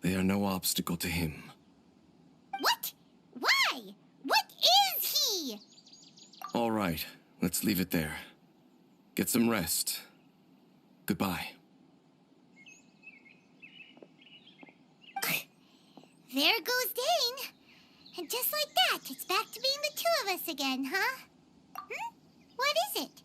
Speaker 5: they are no obstacle to him.
Speaker 2: What? Why? What is he?
Speaker 5: All right, let's leave it there. Get some rest. Goodbye.
Speaker 2: There goes Dane. And just like that, it's back to being the two of us again, huh? What is it?